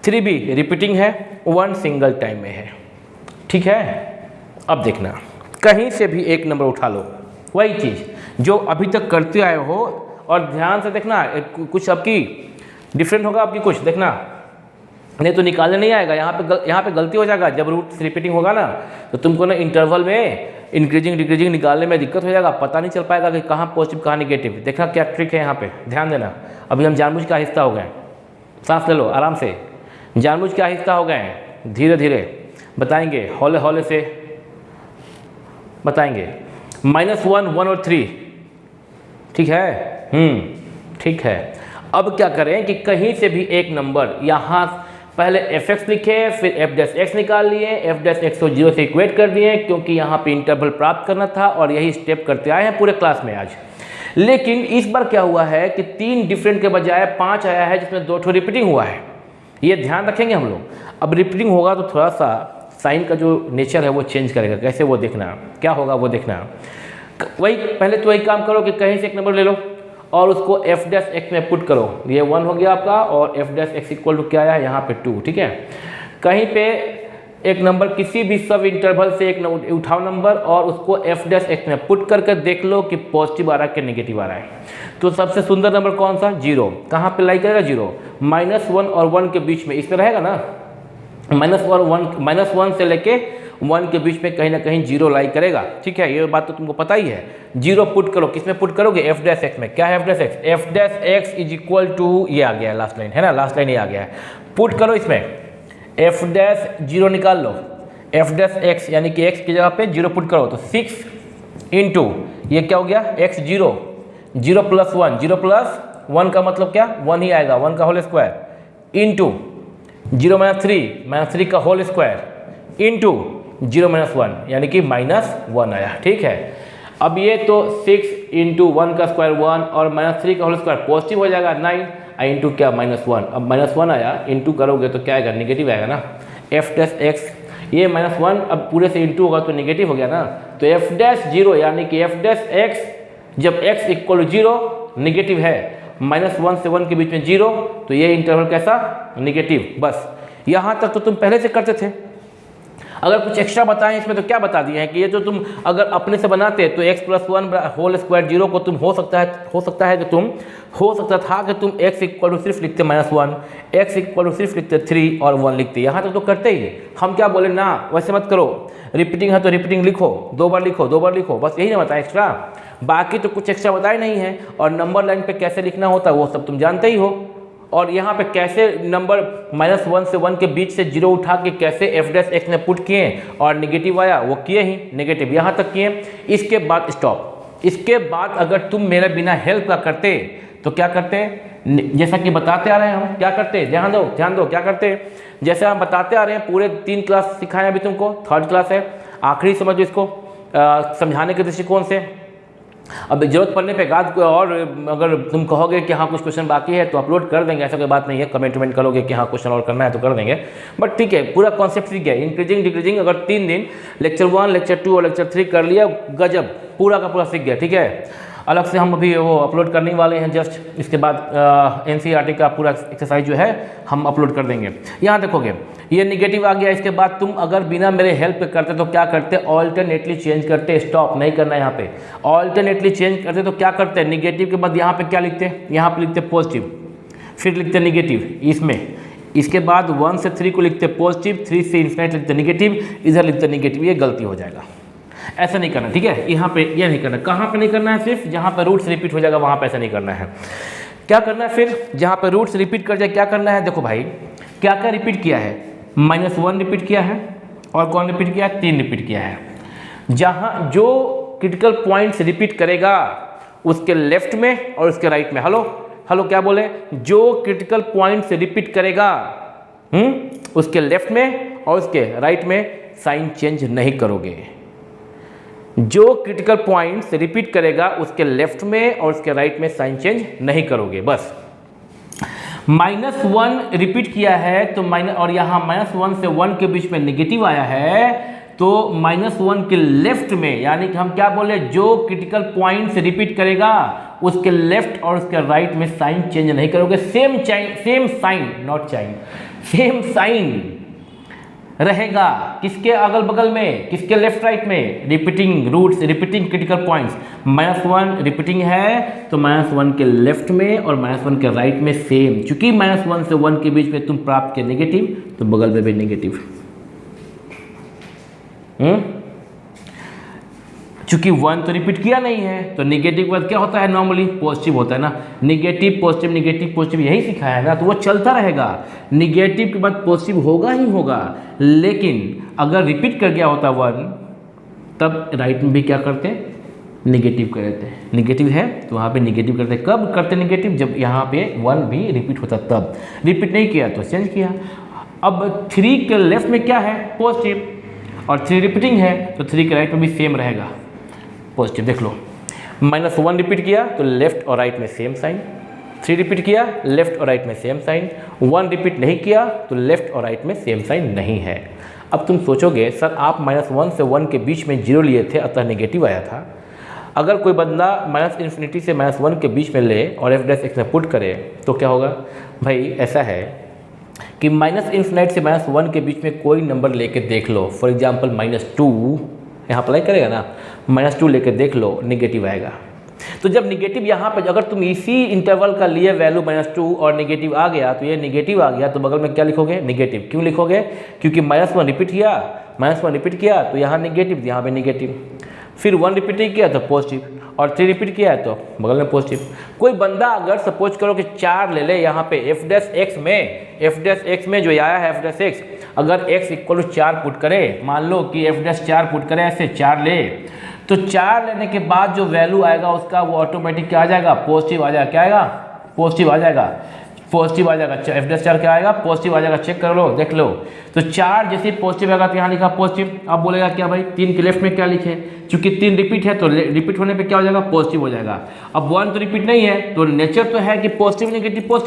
3 भी रिपीटिंग है, 1 सिंगल टाइम में है। ठीक है, अब देखना कहीं से भी एक नंबर उठा लो, वही चीज़ जो अभी तक करते आए हो, और ध्यान से देखना कुछ आपकी डिफरेंट होगा, आपकी कुछ देखना, नहीं तो निकालने नहीं आएगा। यहाँ पे गलती हो जाएगा। जब रूट रिपीटिंग होगा ना तो तुमको ना इंटरवल में इंक्रीजिंग डिक्रीजिंग निकालने में दिक्कत हो जाएगा, पता नहीं चल पाएगा कि कहाँ पॉजिटिव कहाँ निगेटिव। देखना क्या ट्रिक है यहाँ पे, ध्यान देना। अभी हम जानबूझ के आहिस्ता हो गए, सांस ले लो आराम से, जानबूझ के आहिस्ता हो गए हैं, धीरे धीरे बताएंगे, हौले हौले से बताएंगे। -1, 1 और 3, ठीक है, ठीक है। अब क्या करें कि कहीं से भी एक नंबर, यहाँ पहले fx लिखे, फिर f' निकाल लिए, f' को 0 से इक्वेट कर दिए, क्योंकि यहाँ पे इंटरवल प्राप्त करना था, और यही स्टेप करते आए हैं पूरे क्लास में आज। लेकिन इस बार क्या हुआ है कि 3 डिफरेंट के बजाय 5 आया है, जिसमें 2 रिपीटिंग हुआ है। ये ध्यान रखेंगे हम लोग। अब रिपीटिंग होगा तो थोड़ा सा साइन का जो नेचर है वो चेंज करेगा, कैसे वो देखना, क्या होगा वो देखना। वही पहले तो वही काम करो कि कहीं से एक नंबर ले लो और उसको f' में पुट करो। ये 1 हो गया आपका, और f' इक्वल टू क्या आया यहाँ पे 2, ठीक है। कहीं पे एक नंबर किसी भी सब इंटरवल से एक उठाओ नंबर और उसको f' में पुट करके देख लो कि पॉजिटिव आ रहा है कि नेगेटिव आ रहा है। तो सबसे सुंदर नंबर कौन सा, 0। कहाँ पे लाई करेगा 0, -1 और 1 के बीच में, इसमें रहेगा ना, -1 से लेके 1 के बीच में कहीं ना कहीं 0 लाई करेगा, ठीक है। ये बात तो तुमको पता ही है। 0 पुट करो, किस में पुट करोगे, f' में। क्या है f'? f' is equal to, ये आ गया है लास्ट लाइन, है ना, लास्ट लाइन ये आ गया है। पुट करो इसमें, f' 0 निकाल लो, f' यानी कि x की जगह पे 0 पुट करो, तो 6 इंटू ये क्या हो गया, x 0, 0 + 1, 0 + 1 का मतलब क्या, 1 ही आएगा, 1 का होल स्क्वायर, इंटू 0 - 3 का होल स्क्वायर, इंटू 0 - 1 यानी कि -1 आया, ठीक है। अब ये तो 6 इंटू 1 का स्क्वायर 1 और -3 का होल स्क्वायर पॉजिटिव हो जाएगा 9, इंटू क्या -1। अब -1 आया, इंटू करोगे तो क्या आएगा, नेगेटिव आएगा ना। f' ये -1 अब पूरे से इंटू होगा तो नेगेटिव हो गया ना। तो f' 0 यानी कि f' जब x = 0 नेगेटिव है, -1 से 1 के बीच में 0, तो ये इंटरवल कैसा, नेगेटिव। बस यहाँ तक तो तुम पहले से करते थे। अगर कुछ एक्स्ट्रा बताएं इसमें तो क्या बता दिए हैं कि ये तो तुम अगर अपने से बनाते तो x + 1 होल स्क्वायर 0 को तुम हो सकता था कि तुम x = सिर्फ लिखते -1, x = सिर्फ लिखते 3 और 1 लिखते। यहाँ तक तो करते ही। हम क्या बोले ना, वैसे मत करो, रिपीटिंग है तो रिपीटिंग लिखो, 2 बार लिखो, 2 बार लिखो, बस यही ना बताया एक्स्ट्रा। बाकी तो कुछ एक्स्ट्रा बताए नहीं है। और नंबर लाइन पे कैसे लिखना होता है वो सब तुम जानते ही हो। और यहाँ पे कैसे नंबर -1 से 1 के बीच से 0 उठा के कैसे f' में पुट किए और नेगेटिव आया, वो किए ही, नेगेटिव यहाँ तक किए। इसके बाद स्टॉप। इसके बाद अगर तुम मेरे बिना हेल्प का करते तो क्या करते, जैसा कि बताते आ रहे हैं हम, क्या करते, ध्यान दो क्या करते। जैसे हम बताते आ रहे हैं, पूरे 3 क्लास सिखाए अभी तुमको, 3rd क्लास है, आखिरी समझो इसको समझाने के दृष्टिकोण से। अब जरूरत पड़ने पे और अगर तुम कहोगे कि हाँ कुछ क्वेश्चन बाकी है तो अपलोड कर देंगे, ऐसा कोई बात नहीं है। कमेंट करोगे कि हाँ क्वेश्चन और करना है तो कर देंगे, बट ठीक है, पूरा कॉन्सेप्ट सीख गया। इंक्रीजिंग डिक्रीजिंग अगर 3 दिन लेक्चर 1, लेक्चर 2 और लेक्चर 3 कर लिया, गजब, पूरा का पूरा सीख गया, ठीक है। अलग से हम अभी वो अपलोड करने वाले हैं जस्ट, इसके बाद NCERT का पूरा एक्सरसाइज जो है हम अपलोड कर देंगे। यहाँ देखोगे ये निगेटिव आ गया, इसके बाद तुम अगर बिना मेरे हेल्प के करते तो क्या करते, ऑल्टरनेटली चेंज करते। स्टॉप नहीं करना यहाँ पे, ऑल्टरनेटली चेंज करते तो क्या करते, निगेटिव के बाद यहाँ पे क्या लिखते, यहाँ पे लिखते पॉजिटिव, फिर लिखते निगेटिव इसमें, इसके बाद 1 से 3 को लिखते पॉजिटिव, 3 से इन्फिनिट लिखते निगेटिव, इधर लिखते निगेटिव। ये गलती हो जाएगा, ऐसा नहीं करना, ठीक है। यहाँ पे ये नहीं करना। कहाँ पे नहीं करना है, सिर्फ जहाँ पे रूट्स रिपीट हो जाएगा वहाँ पे ऐसा नहीं करना है। क्या करना है फिर, जहाँ पे रूट्स रिपीट कर जाए क्या करना है, देखो भाई क्या क्या रिपीट किया है, -1 रिपीट किया है, और कौन रिपीट किया है, 3 रिपीट किया है। जहाँ जो क्रिटिकल पॉइंट्स रिपीट करेगा उसके लेफ्ट में और उसके राइट में, हेलो क्या बोले, जो क्रिटिकल पॉइंट्स रिपीट करेगा उसके लेफ्ट में और उसके राइट में साइन चेंज नहीं करोगे। जो क्रिटिकल पॉइंट्स रिपीट करेगा उसके लेफ्ट में और उसके राइट में साइन चेंज नहीं करोगे। बस -1 रिपीट किया है तो और यहाँ -1 से 1 के बीच में नेगेटिव आया है तो -1 के लेफ्ट में, यानी कि हम क्या बोले, जो क्रिटिकल पॉइंट से रिपीट करेगा उसके लेफ्ट और उसके राइट में साइन चेंज नहीं करोगे, same sign, not change, same sign रहेगा। किसके अगल बगल में, किसके लेफ्ट राइट में, repeating roots, repeating critical points. -1 repeating है तो -1 के लेफ्ट में और -1 के राइट में सेम, चूंकि -1 से 1 के बीच में तुम प्राप्त किए नेगेटिव, तो बगल में भी नेगेटिव। चूंकि 1 तो रिपीट किया नहीं है, तो नेगेटिव के बाद क्या होता है, नॉर्मली पॉजिटिव होता है ना। नेगेटिव पॉजिटिव, नेगेटिव पॉजिटिव, यही सिखाया है ना, तो वो चलता रहेगा। नेगेटिव के बाद पॉजिटिव होगा ही होगा, लेकिन अगर रिपीट कर गया होता 1, तब राइट में भी क्या करते हैं, नेगेटिव कर देते हैं। नेगेटिव है तो वहाँ पे नेगेटिव करते हैं। कब करते नेगेटिव, जब यहाँ पे 1 भी रिपीट होता, तब। रिपीट नहीं किया तो चेंज किया। अब 3 के लेफ्ट में क्या है, पॉजिटिव, और 3 रिपीटिंग है तो 3 के राइट में भी सेम रहेगा, पॉजिटिव। देख लो, -1 रिपीट किया तो लेफ्ट और राइट में सेम साइन, 3 रिपीट किया लेफ्ट और राइट में सेम साइन, 1 रिपीट नहीं किया तो लेफ्ट और राइट में सेम साइन नहीं है। अब तुम सोचोगे सर आप -1 से 1 के बीच में 0 लिए थे, अतः नेगेटिव आया था। अगर कोई बंदा -∞ से -1 के बीच में ले और f' में पुट करे तो क्या होगा। भाई ऐसा है कि -∞ से -1 के बीच में कोई नंबर लेके देख लो, फॉर एग्जाम्पल -2, यहाँ अप्लाई करेगा ना, -2 लेके देख लो, नेगेटिव आएगा। तो जब नेगेटिव यहाँ पे, अगर तुम इसी इंटरवल का लिए वैल्यू -2 और नेगेटिव आ गया, तो ये नेगेटिव आ गया, तो बगल में क्या लिखोगे, नेगेटिव। क्यों लिखोगे, क्योंकि -1 रिपीट किया, -1 रिपीट किया तो यहाँ नेगेटिव, यहाँ पे नेगेटिव, फिर 1 रिपीट नहीं किया तो पॉजिटिव, और 3 रिपीट किया है तो बगल में पॉजिटिव। कोई बंदा अगर सपोज करो कि 4 ले ले यहाँ पे f' में जो आया है f', अगर x = 4 पुट करे, मान लो कि f' 4 पुट करे, ऐसे 4 ले, तो 4 लेने के बाद जो वैल्यू आएगा उसका वो ऑटोमेटिक क्या आ जाएगा, पॉजिटिव आ जाएगा। क्या आएगा, पॉजिटिव आ जाएगा, पॉजिटिव आ जाएगा। f' क्या आएगा, पॉजिटिव आ जाएगा। चेक कर लो, देख लो, तो 4 जैसे पॉजिटिव आएगा तो यहाँ लिखा पॉजिटिव। अब बोलेगा क्या भाई, 3 के लेफ्ट में क्या लिखे, चूंकि 3 रिपीट है तो रिपीट होने पे क्या हो जाएगा, पॉजिटिव हो जाएगा। अब 1 तो रिपीट नहीं है, तो नेचर तो है कि पॉजिटिव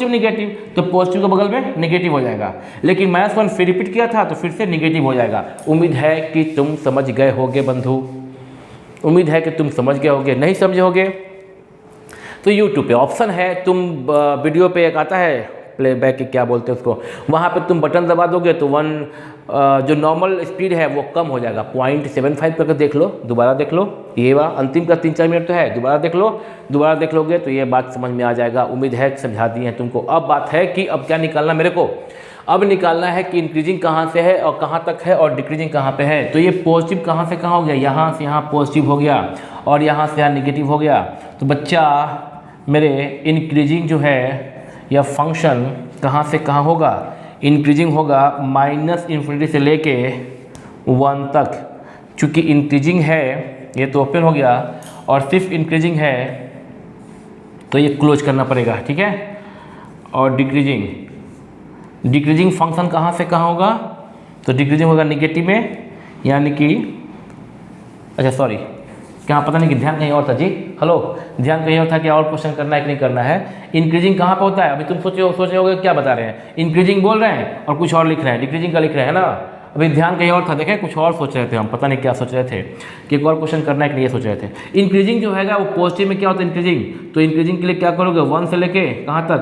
नेगेटिव, तो पॉजिटिव के बगल में नेगेटिव हो जाएगा। लेकिन -1 फिर रिपीट किया था तो फिर से नेगेटिव हो जाएगा। उम्मीद है कि तुम समझ गए होगे बंधु, उम्मीद है कि तुम समझ गए होगे। नहीं समझे होगे तो यूट्यूब पे ऑप्शन है, तुम वीडियो पे एक आता है प्लेबैक, क्या बोलते हैं उसको, वहाँ पे तुम बटन दबा दोगे तो 1 जो नॉर्मल स्पीड है वो कम हो जाएगा, 0.75 करके देख लो, दोबारा देख लो, ये वाला अंतिम का 3-4 मिनट तो है, दोबारा देख लो, दोबारा देख लोगे तो ये बात समझ में आ जाएगा। उम्मीद है समझा दी है तुमको। अब बात है कि अब क्या निकालना मेरे को, अब निकालना है कि इंक्रीजिंग कहाँ से है और कहाँ तक है और डिक्रीजिंग कहाँ पे है। तो ये पॉजिटिव कहाँ से कहाँ हो गया, यहाँ से यहाँ पॉजिटिव हो गया और यहाँ से यहाँ निगेटिव हो गया। तो बच्चा मेरे इंक्रीजिंग जो है या फंक्शन कहाँ से कहाँ होगा, इंक्रीजिंग होगा -∞ से लेके 1 तक। चूँकि इंक्रीजिंग है ये तो ओपन हो गया, और सिर्फ इंक्रीजिंग है तो ये क्लोज करना पड़ेगा, ठीक है। और डिक्रीजिंग फंक्शन कहाँ से कहाँ होगा, तो डिक्रीजिंग होगा निगेटिव में, यानी कि अच्छा सॉरी, क्या पता नहीं कि ध्यान कहीं और था जी, हेलो, ध्यान कहीं और था, क्या और क्वेश्चन करना है कि नहीं करना है। इंक्रीजिंग कहाँ पे होता है, अभी तुम सोचे होगे क्या बता रहे हैं, इंक्रीजिंग बोल रहे हैं और कुछ और लिख रहे हैं, डिक्रीजिंग का लिख रहे हैं ना। अभी ध्यान कहीं और था, देखें कुछ और सोच रहे थे हम, पता नहीं क्या सोच रहे थे कि एक और क्वेश्चन करना है कि नहीं, ये सोच रहे थे। इंक्रीजिंग जो है वो पॉजिटिव में क्या होता है इंक्रीजिंग, तो इंक्रीजिंग के लिए क्या करोगे, 1 से लेके कहाँ तक,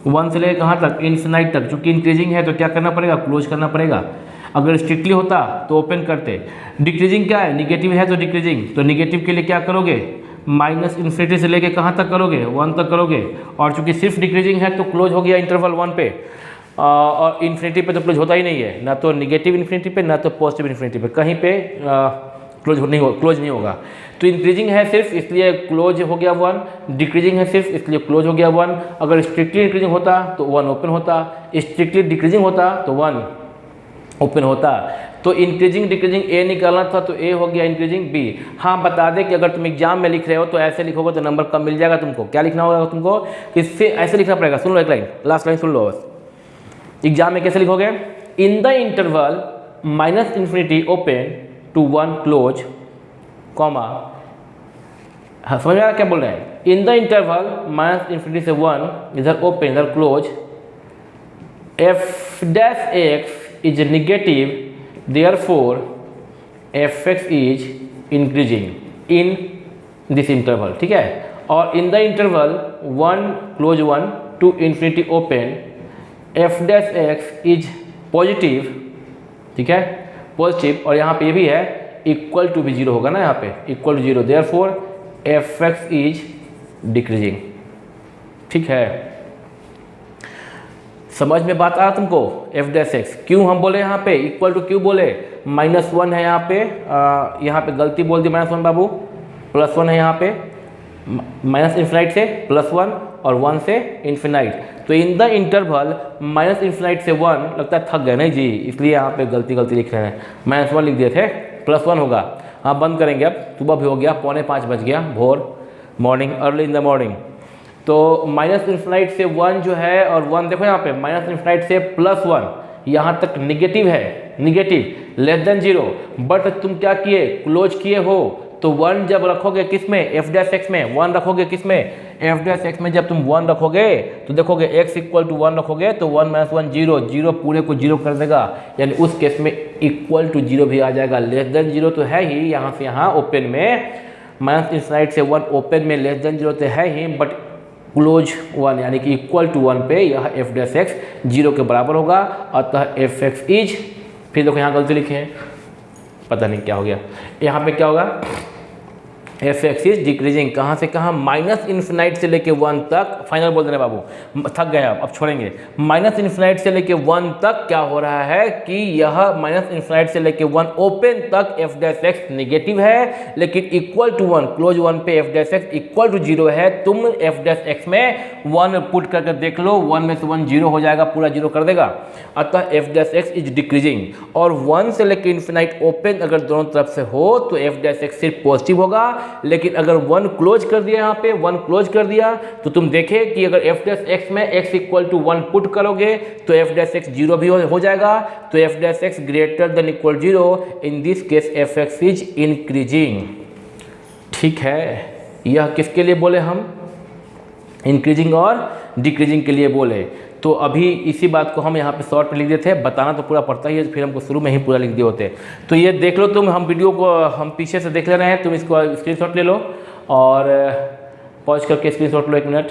1 से लेके कहाँ तक, इन्फिनाइट तक। चूँकि इंक्रीजिंग है तो क्या करना पड़ेगा, क्लोज करना पड़ेगा। अगर स्ट्रिक्टली होता तो ओपन करते। डिक्रीजिंग क्या है, निगेटिव है तो डिक्रीजिंग, तो निगेटिव के लिए क्या करोगे, -∞ से लेके कहाँ तक करोगे, 1 तक करोगे। और चूंकि सिर्फ डिक्रीजिंग है तो क्लोज हो गया इंटरवल 1 पे, और इन्फिनिटी पे तो क्लोज होता ही नहीं है, ना तो निगेटिव इन्फिनिटी पे ना तो पॉजिटिव इन्फिनिटी पे, कहीं पे क्लोज नहीं होगा। तो इंक्रीजिंग है सिर्फ इसलिए क्लोज हो गया 1, डिक्रीजिंग है सिर्फ इसलिए क्लोज हो गया 1। अगर स्ट्रिक्टली इंक्रीजिंग होता तो 1 ओपन होता, स्ट्रिक्टली डिक्रीजिंग होता तो 1 ओपन होता। तो इंक्रीजिंग डिक्रीजिंग ए निकालना था तो ए हो गया, इंक्रीजिंग बी। हाँ बता दें कि अगर तुम एग्जाम में लिख रहे हो तो ऐसे लिखोगे तो नंबर कम मिल जाएगा तुमको। क्या लिखना होगा तुमको, इससे ऐसे लिखना पड़ेगा, सुन लो एक लाइन, लास्ट लाइन सुन लो बस। एग्जाम में कैसे लिखोगे, in the interval -∞ open to 1 close, comma, हाँ समझ में आ रहा क्या बोल रहे हैं, इन द इंटरवल -∞ से 1 इधर ओपन इधर close, f' is negative, therefore f x is increasing in this interval, ठीक है। और in the interval 1 close 1 to infinity open f dash x is positive, ठीक है, पॉजिटिव। और यहाँ पे ये भी है इक्वल टू भी जीरो होगा ना, यहाँ पे equal to zero, therefore f x is decreasing, ठीक है। समझ में बात आ रहा तुमको? एफ डैश एक्स क्यों हम बोले यहाँ पे इक्वल टू, क्यों बोले? -1 है यहाँ पे, यहाँ पे गलती बोल दी -1 बाबू, +1 है यहाँ पे, माइनस इन्फिनाइट से +1 और 1 से इन्फिनाइट। तो इन द इंटरवल -∞ से 1, लगता है थक गए नहीं जी, इसलिए यहाँ पे गलती लिख रहे हैं, -1 लिख दिए थे, +1 होगा। हाँ बंद करेंगे, अब सुबह भी हो गया, 4:45 बज गया, भोर, morning, early in the morning. तो -∞ से 1 जो है, और 1 देखो यहाँ पे -∞ से +1, यहाँ तक निगेटिव है, निगेटिव लेस देन 0। बट तुम क्या किए, क्लोज किए हो, तो 1 जब रखोगे किस में, एफ डैश एक्स में, 1 रखोगे किस में, एफ डैश एक्स में। जब तुम 1 रखोगे तो देखोगे x इक्वल टू 1 रखोगे तो 1 - 1 0, 0 पूरे को 0 कर देगा, यानी उस केस में इक्वल टू 0 भी आ जाएगा। लेस देन 0 तो है ही, यहाँ से यहाँ ओपन में -∞ से 1 ओपन में लेस देन 0 तो है ही, बट क्लोज 1 यानी कि इक्वल टू 1 पे यह एफ डैश एक्स 0 के बराबर होगा। अतः एफ एक्स इज, फिर देखो यहाँ गलती लिखे हैं, पता नहीं क्या हो गया, यहाँ पे क्या होगा, एफ एक्स इज डिक्रीजिंग, कहाँ से कहाँ, -∞ से लेके 1 तक, फाइनल बोल देना बाबू, थक गए अब छोड़ेंगे। -∞ से लेके 1 तक क्या हो रहा है कि यह -∞ से लेके 1 ओपन तक एफ डैश एक्स निगेटिव है, लेकिन इक्वल टू 1 क्लोज 1 पे f dash x equal to 0 है। तुम एफ डैश एक्स में 1 पुट करके देख लो, 1 में से 1 0 हो जाएगा, पूरा 0 कर देगा। अतः F dash x is decreasing, और 1 से लेके इन्फिनाइट ओपन अगर दोनों तरफ से हो तो एफ डैश एक्स सिर्फ पॉजिटिव होगा। लेकिन अगर 1 क्लोज कर दिया, यहाँ पे 1 क्लोज कर दिया, तो तुम देखे कि अगर एफ डैश एक्स में x इक्वल टू 1 पुट करोगे तो एफ डैश एक्स 0 भी हो जाएगा। तो f dash x greater than equal 0, in this case F x is increasing, ठीक है। यह किसके लिए बोले हम, इंक्रीजिंग और डिक्रीजिंग के लिए बोले। तो अभी इसी बात को हम यहाँ पे शॉर्ट में लिख दिए थे, बताना तो पूरा पड़ता ही है, फिर हमको शुरू में ही पूरा लिख दिए होते। तो ये देख लो तुम, हम वीडियो को हम पीछे से देख ले रहे हैं, तुम इसको स्क्रीनशॉट ले लो और पॉज करके स्क्रीनशॉट लो 1 मिनट।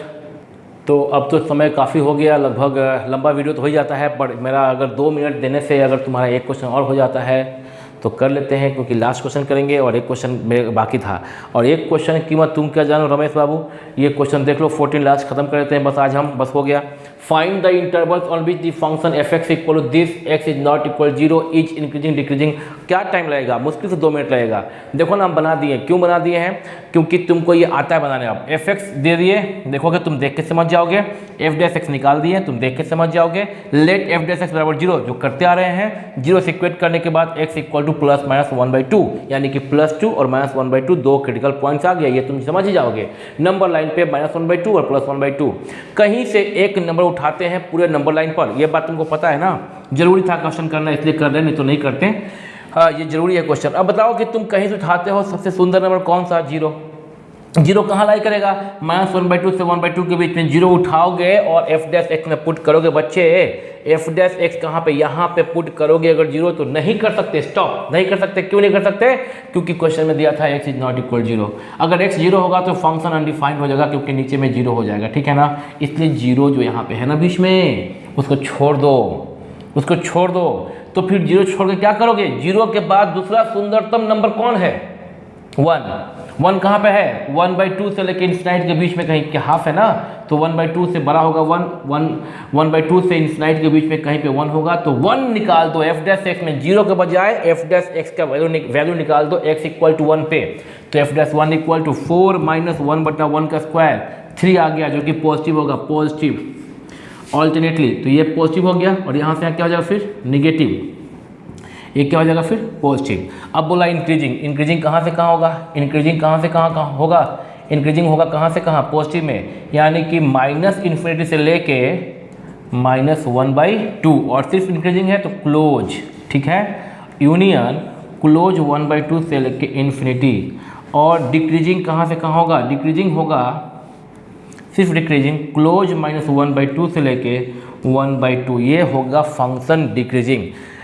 तो अब तो समय काफ़ी हो गया, लगभग लंबा वीडियो तो हो ही जाता है, पर मेरा अगर 2 मिनट देने से अगर तुम्हारा एक क्वेश्चन और हो जाता है तो कर लेते हैं, क्योंकि लास्ट क्वेश्चन करेंगे और एक क्वेश्चन मेरे बाकी था। और एक क्वेश्चन की कीमत तुम क्या जानो रमेश बाबू, ये क्वेश्चन देख लो, 14 लास्ट खत्म कर लेते हैं बस आज हम, बस हो गया। Find the intervals on which the function f x equal to this x is not equal 0 is increasing decreasing. क्या टाइम लगेगा, मुश्किल से 2 मिनट लगेगा। देखो ना हम बना दिए, क्यों बना दिए हैं, क्योंकि तुमको ये आता है बनाने। आप एफ एक्स दे दिए, देखोगे तुम देख के समझ जाओगे, एफ डैश एक्स निकाल दिए, तुम देख के समझ जाओगे। लेट एफ डैश एक्स बराबर 0 जो करते आ रहे हैं, 0 से इक्वेट करने के बाद x इक्वल टू ±1/2, यानी कि +2 और -1/2 दो क्रिटिकल पॉइंट्स आ गया, ये तुम समझ ही जाओगे। नंबर लाइन पे -1/2 और +1/2, कहीं से एक नंबर उठाते हैं पूरे नंबर लाइन पर, यह बात तुमको पता है ना, जरूरी था क्वेश्चन करना इसलिए कर रहे हैं, नहीं तो नहीं करते। हाँ ये जरूरी है क्वेश्चन। अब बताओ कि तुम कहीं से उठाते हो सबसे सुंदर नंबर कौन सा, 0। 0 कहाँ लाई करेगा, -1/2 से 1/2 के बीच में 0 उठाओगे और एफ डैश एक्स में पुट करोगे। बच्चे एफ डैश एक्स कहाँ पे, यहाँ पे पुट करोगे अगर 0 तो नहीं कर सकते, स्टॉप नहीं कर सकते। क्यों नहीं कर सकते, क्योंकि क्वेश्चन में दिया था x इज नॉट इक्वल 0। अगर x 0 होगा तो फंक्शन अनडिफाइंड हो जाएगा, क्योंकि नीचे में 0 हो जाएगा, ठीक है ना। इसलिए 0 जो यहाँ पे है ना बीच में, उसको छोड़ दो, उसको छोड़ दो। तो फिर 0 छोड़ के क्या करोगे, 0 के बाद दूसरा सुंदरतम नंबर कौन है, 1 कहाँ पे है, 1/2 से लेके इन्फिनाइट के बीच में कहीं के हाफ है ना, तो 1/2 से बड़ा होगा 1/2 से इन्फिनाइट के बीच में कहीं पे 1 होगा, तो 1 निकाल दो। एफ डैश एक्स में 0 के बजाय एफ डैश एक्स का वैल्यू निकाल दो x इक्वल टू 1 पे। तो एफ डैश 1 इक्वल टू 4 - 1/1 का स्क्वायर 3 आ गया, जो कि पॉजिटिव होगा, पॉजिटिव ऑल्टरनेटली। तो ये पॉजिटिव हो गया और यहाँ से क्या हो जाएगा फिर निगेटिव, ये क्या हो जाएगा फिर पॉजिटिव। अब बोला इंक्रीजिंग, इंक्रीजिंग कहाँ से कहाँ होगा, इंक्रीजिंग कहाँ से कहाँ होगा, इंक्रीजिंग होगा कहाँ से कहाँ, पॉजिटिव में, यानी कि -∞ से लेके -1/2, और सिर्फ इंक्रीजिंग है तो क्लोज, ठीक है, यूनियन क्लोज 1/2 से लेके इन्फिनिटी। और डिक्रीजिंग कहाँ से कहाँ होगा, डिक्रीजिंग होगा सिर्फ डिक्रीजिंग क्लोज -1/2 से लेके 1/2, ये होगा फंक्शन डिक्रीजिंग।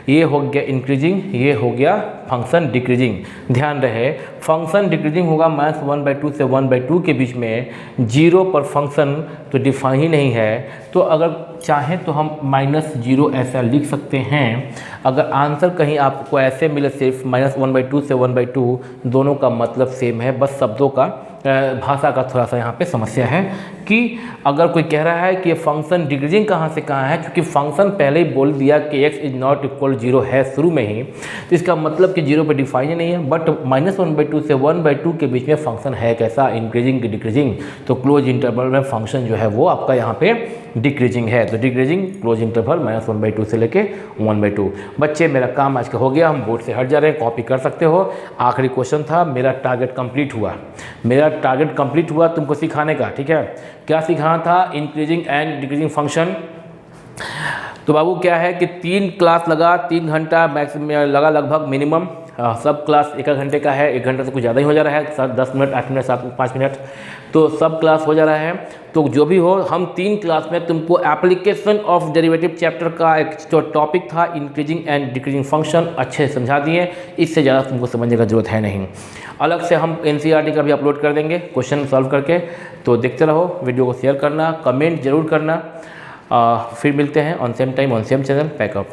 ये हो गया इंक्रीजिंग, ये हो गया फंक्शन डिक्रीजिंग। ध्यान रहे फंक्शन डिक्रीजिंग होगा -1/2 से 1/2 के बीच में, 0 पर फंक्शन तो डिफाइन ही नहीं है, तो अगर चाहें तो हम -0 ऐसा लिख सकते हैं। अगर आंसर कहीं आपको ऐसे मिले सिर्फ -1/2 से 1/2, दोनों का मतलब सेम है, बस शब्दों का भाषा का थोड़ा सा यहाँ पे समस्या है कि अगर कोई कह रहा है कि ये फंक्शन डिक्रीजिंग कहाँ से कहाँ है, क्योंकि फंक्शन पहले ही बोल दिया कि x इज़ नॉट इक्वल 0 है शुरू में ही, तो इसका मतलब कि 0 पे डिफाइन ही नहीं है। बट -1/2 से 1/2 के बीच में फंक्शन है कैसा, इंक्रीजिंग की डिक्रीजिंग, तो क्लोज इंटरवल में फंक्शन जो है वो आपका यहाँ पे डिक्रीजिंग है। तो डिक्रीजिंग क्लोज इंटरवल -1/2 से लेके 1/2। बच्चे मेरा काम आज का हो गया, हम बोर्ड से हट जा रहे हैं, कॉपी कर सकते हो। आखिरी क्वेश्चन था, मेरा टारगेट कंप्लीट हुआ, मेरा टारगेट कंप्लीट हुआ तुमको सिखाने का। ठीक है, क्या सिखाना था, इंक्रीजिंग एंड डिक्रीजिंग फंक्शन। तो बाबू क्या है कि 3 क्लास लगा, 3 घंटा मैक्सिमम लगा लगभग मिनिमम। सब क्लास 1 घंटे का है, 1 घंटे से कुछ ज़्यादा ही हो जा रहा है, 10 मिनट 8 मिनट 5 मिनट, तो सब क्लास हो जा रहा है। तो जो भी हो, हम 3 क्लास में तुमको एप्लीकेशन ऑफ डेरिवेटिव चैप्टर का एक जो टॉपिक था इंक्रीजिंग एंड डिक्रीजिंग फंक्शन अच्छे से समझा दिए, इससे ज़्यादा तुमको समझने का जरूरत है नहीं। अलग से हम NCERT का भी अपलोड कर देंगे क्वेश्चन सॉल्व करके, तो देखते रहो, वीडियो को शेयर करना, कमेंट जरूर करना। फिर मिलते हैं on same time on same channel. Pack up.